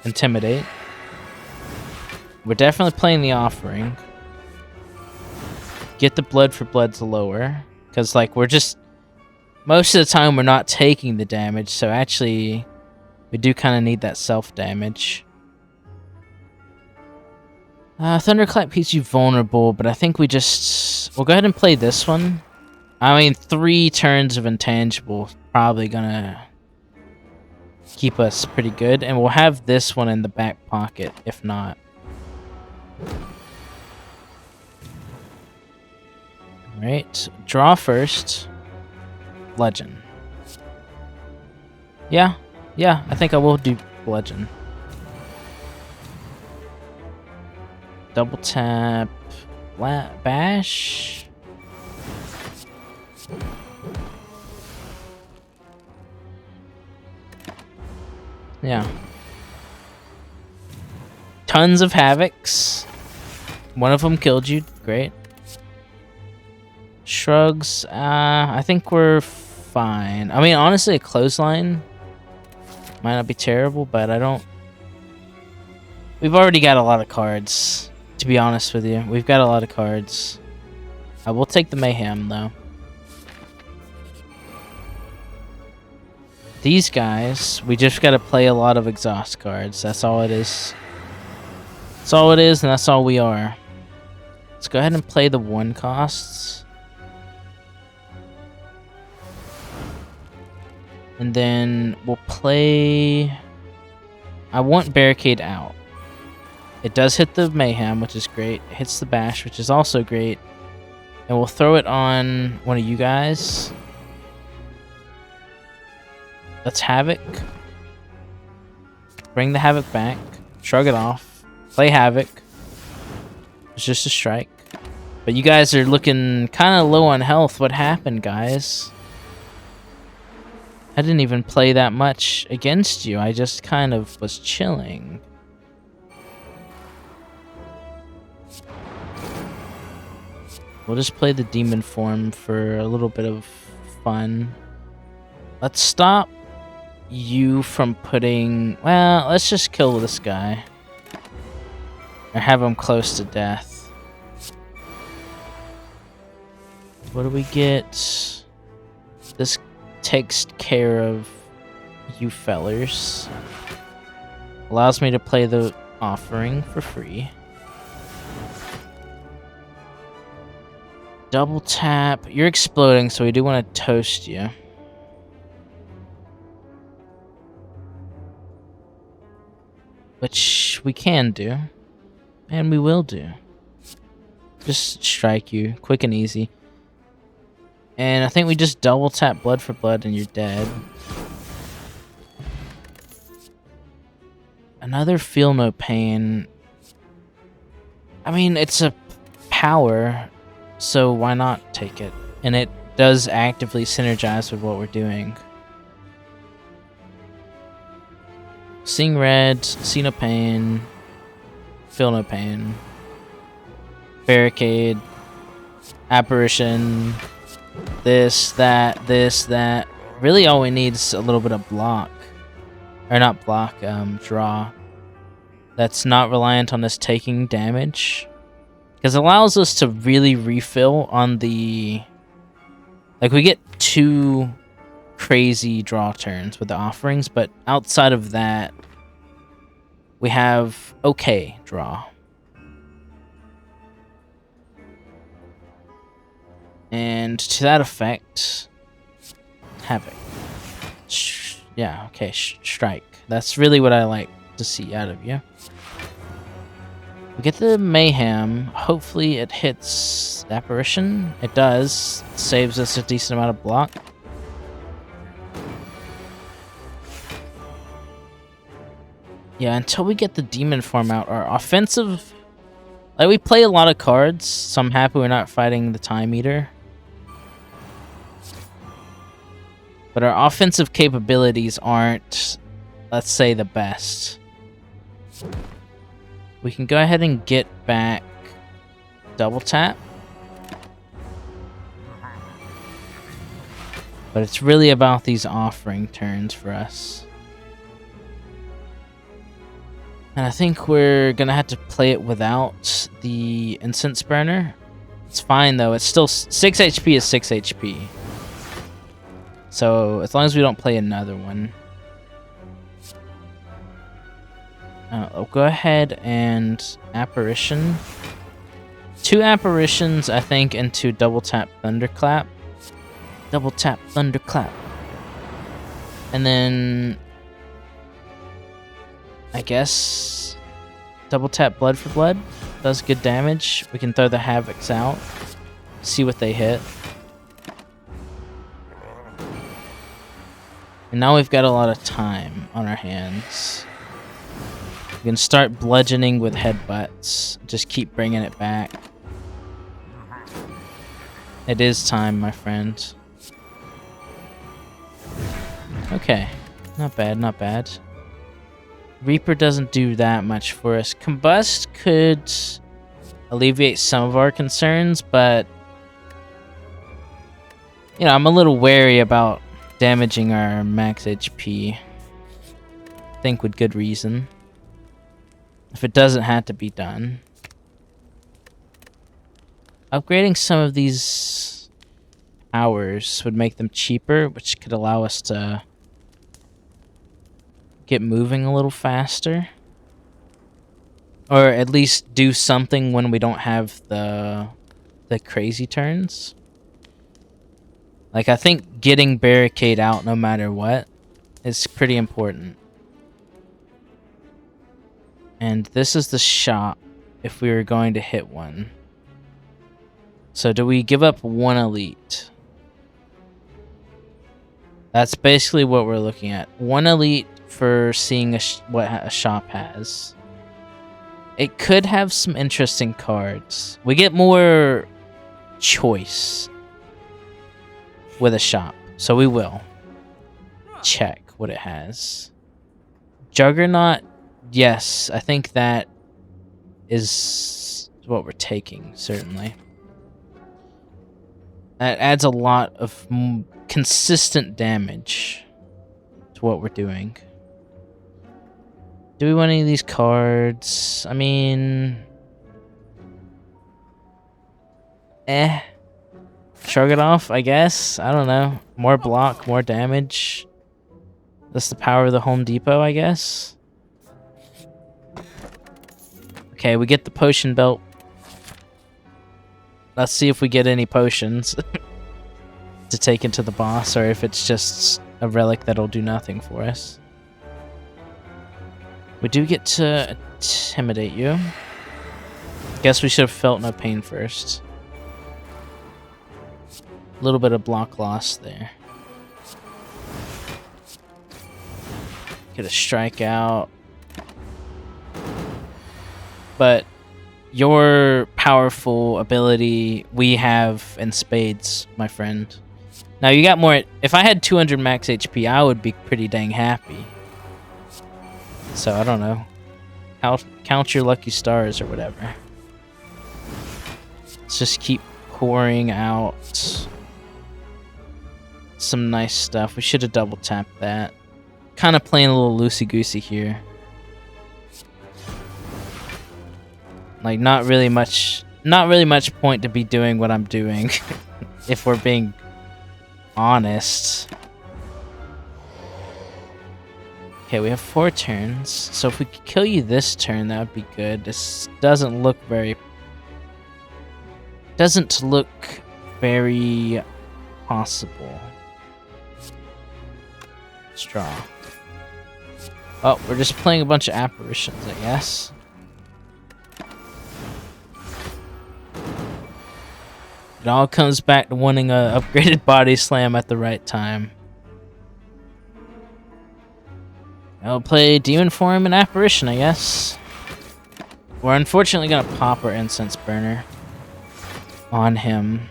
Intimidate. We're definitely playing the Offering. Get the Blood for Blood to lower. Because, like, we're just... Most of the time, we're not taking the damage. So, actually, we do kind of need that self-damage. Thunderclap keeps you vulnerable, but I think we just... We'll go ahead and play this one. I mean, 3 turns of Intangible probably gonna keep us pretty good. And we'll have this one in the back pocket, if not. Alright, draw first. Legend. Yeah, I think I will do Legend. Double tap. Bash. Yeah. Tons of Havocs. One of them killed you. Great. Shrugs. I think we're fine. I mean, honestly, a Clothesline might not be terrible, but I don't... We've already got a lot of cards, to be honest with you. We've got a lot of cards. I will take the Mayhem, though. These guys, we just gotta play a lot of exhaust cards. That's all it is. That's all it is, and that's all we are. Let's go ahead and play the 1 costs. And then we'll play... I want Barricade out. It does hit the Mayhem, which is great. It hits the Bash, which is also great. And we'll throw it on one of you guys. Let's Havoc. Bring the Havoc back. Shrug it off. Play Havoc. It's just a strike. But you guys are looking kind of low on health. What happened, guys? I didn't even play that much against you. I just kind of was chilling. We'll just play the demon form for a little bit of fun. Let's stop you from putting... Well, let's just kill this guy. Or have him close to death. What do we get? This takes care of you fellers. Allows me to play the Offering for free. Double tap. You're exploding, so we do want to toast you. Which we can do. And we will do. Just strike you. Quick and easy. And I think we just double tap Blood for Blood and you're dead. Another Feel No Pain. I mean, it's a power, so why not take it? And it does actively synergize with what we're doing. Seeing red, see no pain, feel no pain. Barricade, Apparition, this, that. Really all we need is a little bit of block. Or not block, draw. That's not reliant on us taking damage. Because it allows us to really refill on the... Like, we get 2 crazy draw turns with the offerings, but outside of that, we have okay draw. And to that effect, Havoc. Yeah, okay, Strike. That's really what I like to see out of you. We get the Mayhem. Hopefully it hits Apparition. It does. It saves us a decent amount of block. Yeah, until we get the Demon form out, our offensive... Like, we play a lot of cards, so I'm happy we're not fighting the Time Eater. But our offensive capabilities aren't, let's say, the best. We can go ahead and get back double tap. But it's really about these offering turns for us. And I think we're going to have to play it without the Incense Burner. It's fine, though. It's still 6 HP is 6 HP. So, as long as we don't play another one. I'll go ahead and Apparition. 2 Apparitions, I think, into Double Tap Thunderclap. Double Tap Thunderclap. And then... I guess... Double Tap Blood for Blood. Does good damage. We can throw the Havocs out. See what they hit. And now we've got a lot of time on our hands. We can start bludgeoning with headbutts. Just keep bringing it back. It is time, my friend. Okay. Not bad, not bad. Reaper doesn't do that much for us. Combust could alleviate some of our concerns, but... You know, I'm a little wary about damaging our max HP. I think with good reason. If it doesn't have to be done. Upgrading some of these powers would make them cheaper, which could allow us to get moving a little faster. Or at least do something when we don't have the crazy turns. Like, I think getting Barricade out no matter what is pretty important. And this is the shop if we were going to hit one. So do we give up 1 elite? That's basically what we're looking at. 1 elite for seeing what a shop has. It could have some interesting cards. We get more choice with a shop, so we will check what it has. Juggernaut, yes, I think that is what we're taking, certainly. That adds a lot of consistent damage to what we're doing. Do we want any of these cards? I mean... Shrug it off, I guess. I don't know. More block, more damage. That's the power of the Home Depot, I guess. Okay, we get the potion belt. Let's see if we get any potions to take into the boss, or if it's just a relic that'll do nothing for us. We do get to intimidate you. Guess we should have felt no pain first. A little bit of block loss there. Get a strike out. But your powerful ability we have in spades, my friend. Now you got more. If I had 200 max HP, I would be pretty dang happy. So I don't know. Count your lucky stars or whatever. Let's just keep pouring out some nice stuff. We should have double tapped that. Kind of playing a little loosey-goosey here. Like, not really much point to be doing what I'm doing, if we're being honest. Okay, we have 4 turns, so if we could kill you this turn, that would be good. This doesn't look very possible. Straw. Oh, we're just playing a bunch of apparitions, I guess. It all comes back to wanting a upgraded body slam at the right time. I'll play Demon Form and Apparition, I guess. We're unfortunately gonna pop our Incense Burner on him.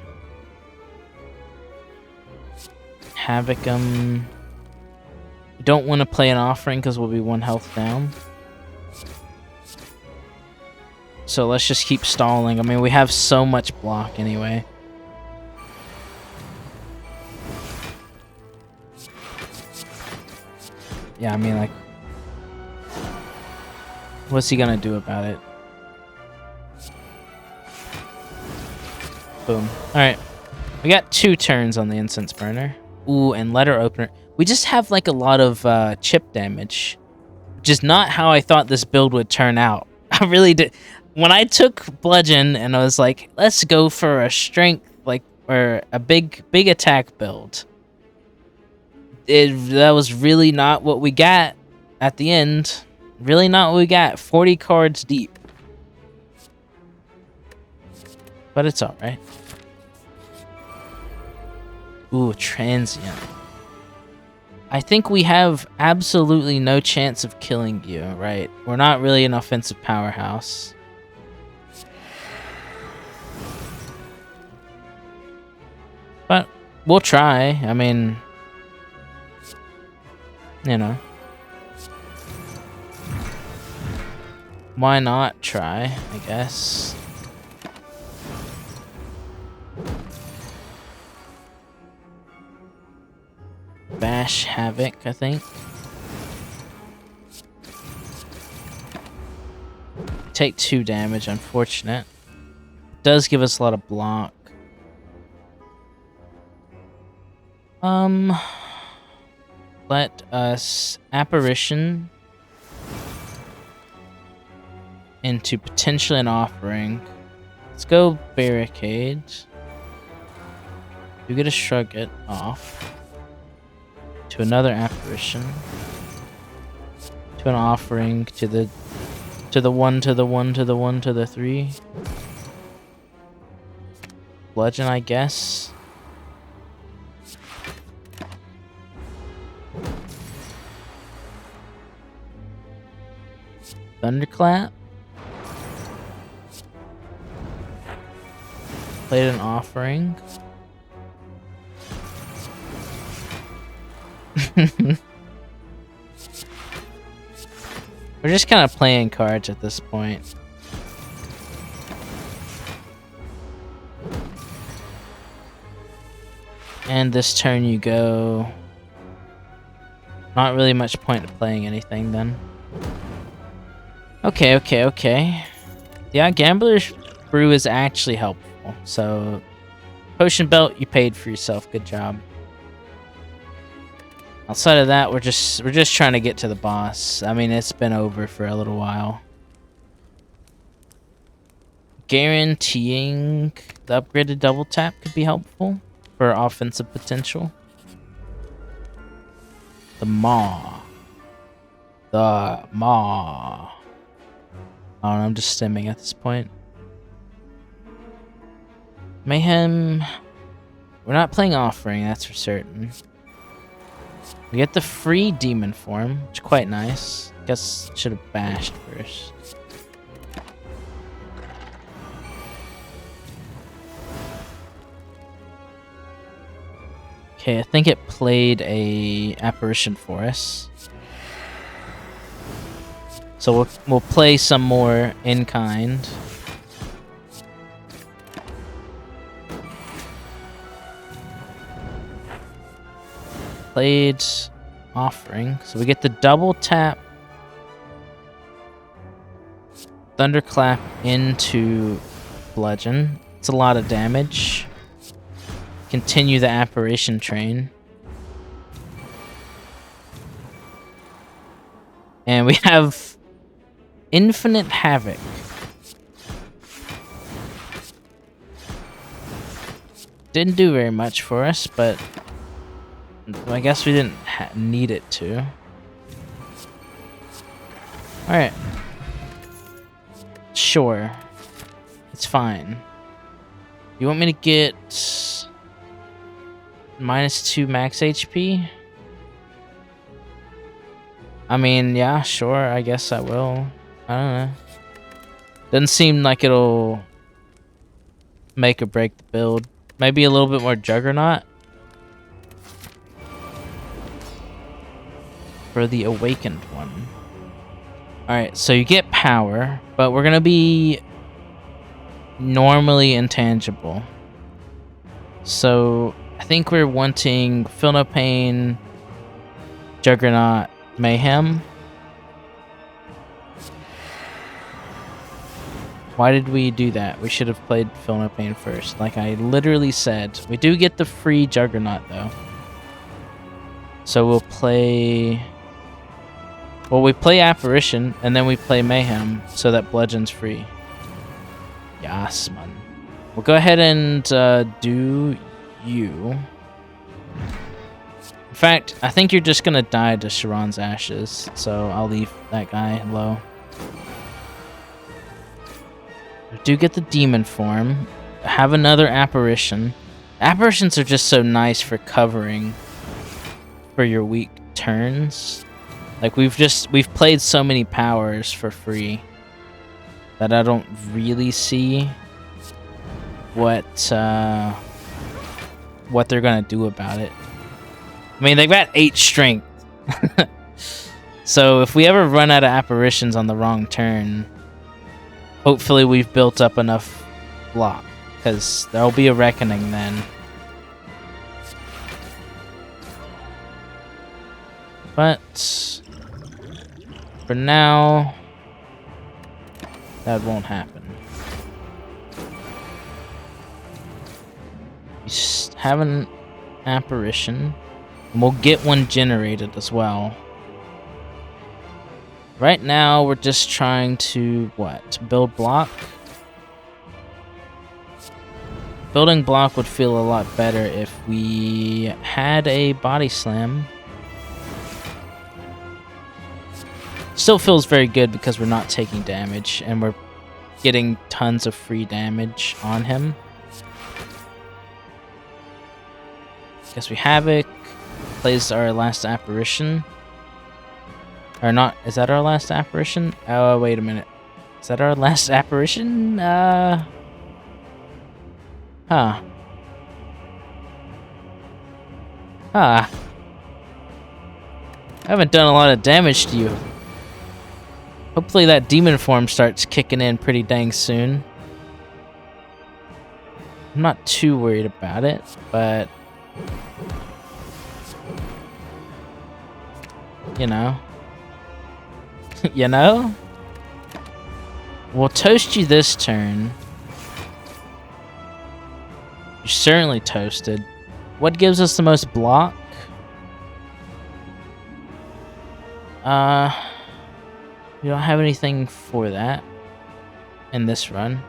Havoc him. We don't want to play an Offering because we'll be 1 health down. So let's just keep stalling. I mean, we have so much block anyway. Yeah, I mean, like, what's he gonna do about it? Boom. Alright. We got 2 turns on the Incense Burner. Ooh, and Letter Opener. We just have, like, a lot of chip damage. Which is not how I thought this build would turn out. I really did. When I took Bludgeon and I was like, let's go for a strength, like, or a big attack build. That was really not what we got at the end. Really not what we got. 40 cards deep. But it's alright. Ooh, Transient. I think we have absolutely no chance of killing you, right? We're not really an offensive powerhouse. But we'll try. I mean, you know. Why not try, I guess. Bash Havoc, I think. Take 2 damage, unfortunate. Does give us a lot of block. Let us Apparition into potentially an Offering. Let's go Barricade. You get to shrug it off. To another Apparition. To an Offering, to the 1, to the 1, to the 1, to the 3. Bludgeon, I guess. Thunderclap. Played an Offering. We're just kind of playing cards at this point. And this turn you go. Not really much point to playing anything then. Okay. The Gambler's Brew is actually helpful. So, Potion Belt, you paid for yourself. Good job. Outside of that, we're just trying to get to the boss. I mean, it's been over for a little while. Guaranteeing the upgraded double tap could be helpful for offensive potential. The Maw. I don't know, I'm just stimming at this point. Mayhem. We're not playing Offering, that's for certain. We get the free Demon Form, which is quite nice. Guess should have bashed first. Okay, I think it played a Apparition for us. So we'll play some more in kind. played Offering. So we get the double tap Thunderclap into Bludgeon. It's a lot of damage. Continue the Apparition Train. And we have Infinite Havoc. Didn't do very much for us, but I guess we didn't need it to. Alright. Sure. It's fine. You want me to get -2 max HP? I mean, yeah, sure, I guess I will. I don't know. Doesn't seem like it'll make or break the build. Maybe a little bit more Juggernaut for the Awakened one. Alright, so you get power, but we're gonna be normally intangible. So I think we're wanting Feel No Pain, Juggernaut, Mayhem. Why did we do that? We should have played Feel No Pain first, like I literally said. We do get the free Juggernaut though. So we'll play... Well, we play Apparition, and then we play Mayhem, so that Bludgeon's free. Yes, man. We'll go ahead and do you. In fact, I think you're just gonna die to Sharon's Ashes, so I'll leave that guy low. We do get the Demon form. Have another Apparition. Apparitions are just so nice for covering for your weak turns. Like we've played so many powers for free that I don't really see what they're gonna do about it. I mean, they've got 8 strength. So if we ever run out of apparitions on the wrong turn, hopefully we've built up enough block, because there'll be a reckoning then. But for now, that won't happen. We just have an apparition, and we'll get one generated as well. Right now, we're just trying to, what? Build block? Building block would feel a lot better if we had a body slam. Still feels very good because we're not taking damage and we're getting tons of free damage on him. Guess we Havoc plays our last apparition. Or not, is that our last apparition? Oh, wait a minute. Is that our last apparition? Huh. Huh. I haven't done a lot of damage to you. Hopefully that demon form starts kicking in pretty dang soon. I'm not too worried about it, but... you know. You know? We'll toast you this turn. You're certainly toasted. What gives us the most block? We don't have anything for that in this run.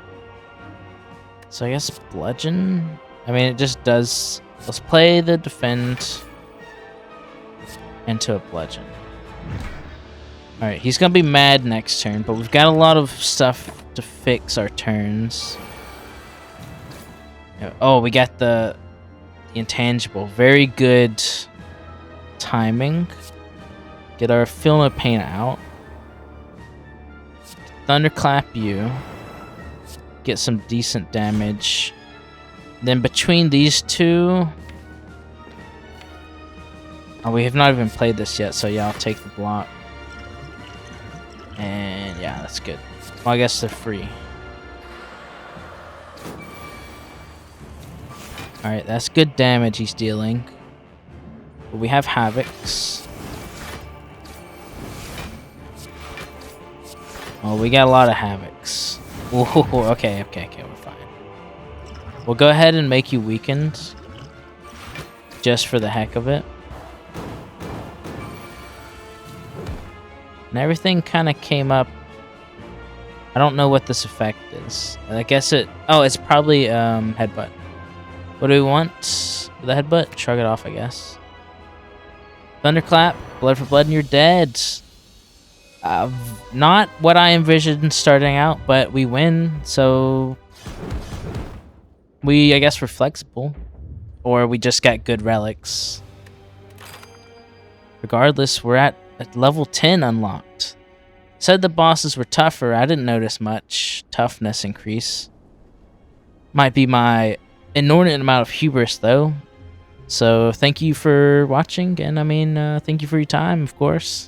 So I guess Bludgeon? I mean, it just does... Let's play the Defend into a Bludgeon. Alright, he's gonna be mad next turn, but we've got a lot of stuff to fix our turns. Oh, we got the intangible. Very good timing. Get our Feel No Pain out. Thunderclap you. Get some decent damage. Then between these two... Oh, we have not even played this yet, so yeah, I'll take the block. And yeah, that's good. Well, I guess they're free. Alright, that's good damage he's dealing. But we have Havocs. Oh, we got a lot of Havocs. Ooh, okay, we're fine. We'll go ahead and make you weakened. Just for the heck of it. And everything kind of came up. I don't know what this effect is. I guess it... Oh, it's probably headbutt. What do we want? The headbutt? Shrug it off, I guess. Thunderclap. Blood for blood and you're dead. Not what I envisioned starting out, but we win, so... I guess we're flexible. Or we just got good relics. Regardless, we're at level 10 unlocked. Said the bosses were tougher. I didn't notice much toughness increase. Might be my inordinate amount of hubris, though. So thank you for watching, and thank you for your time, of course.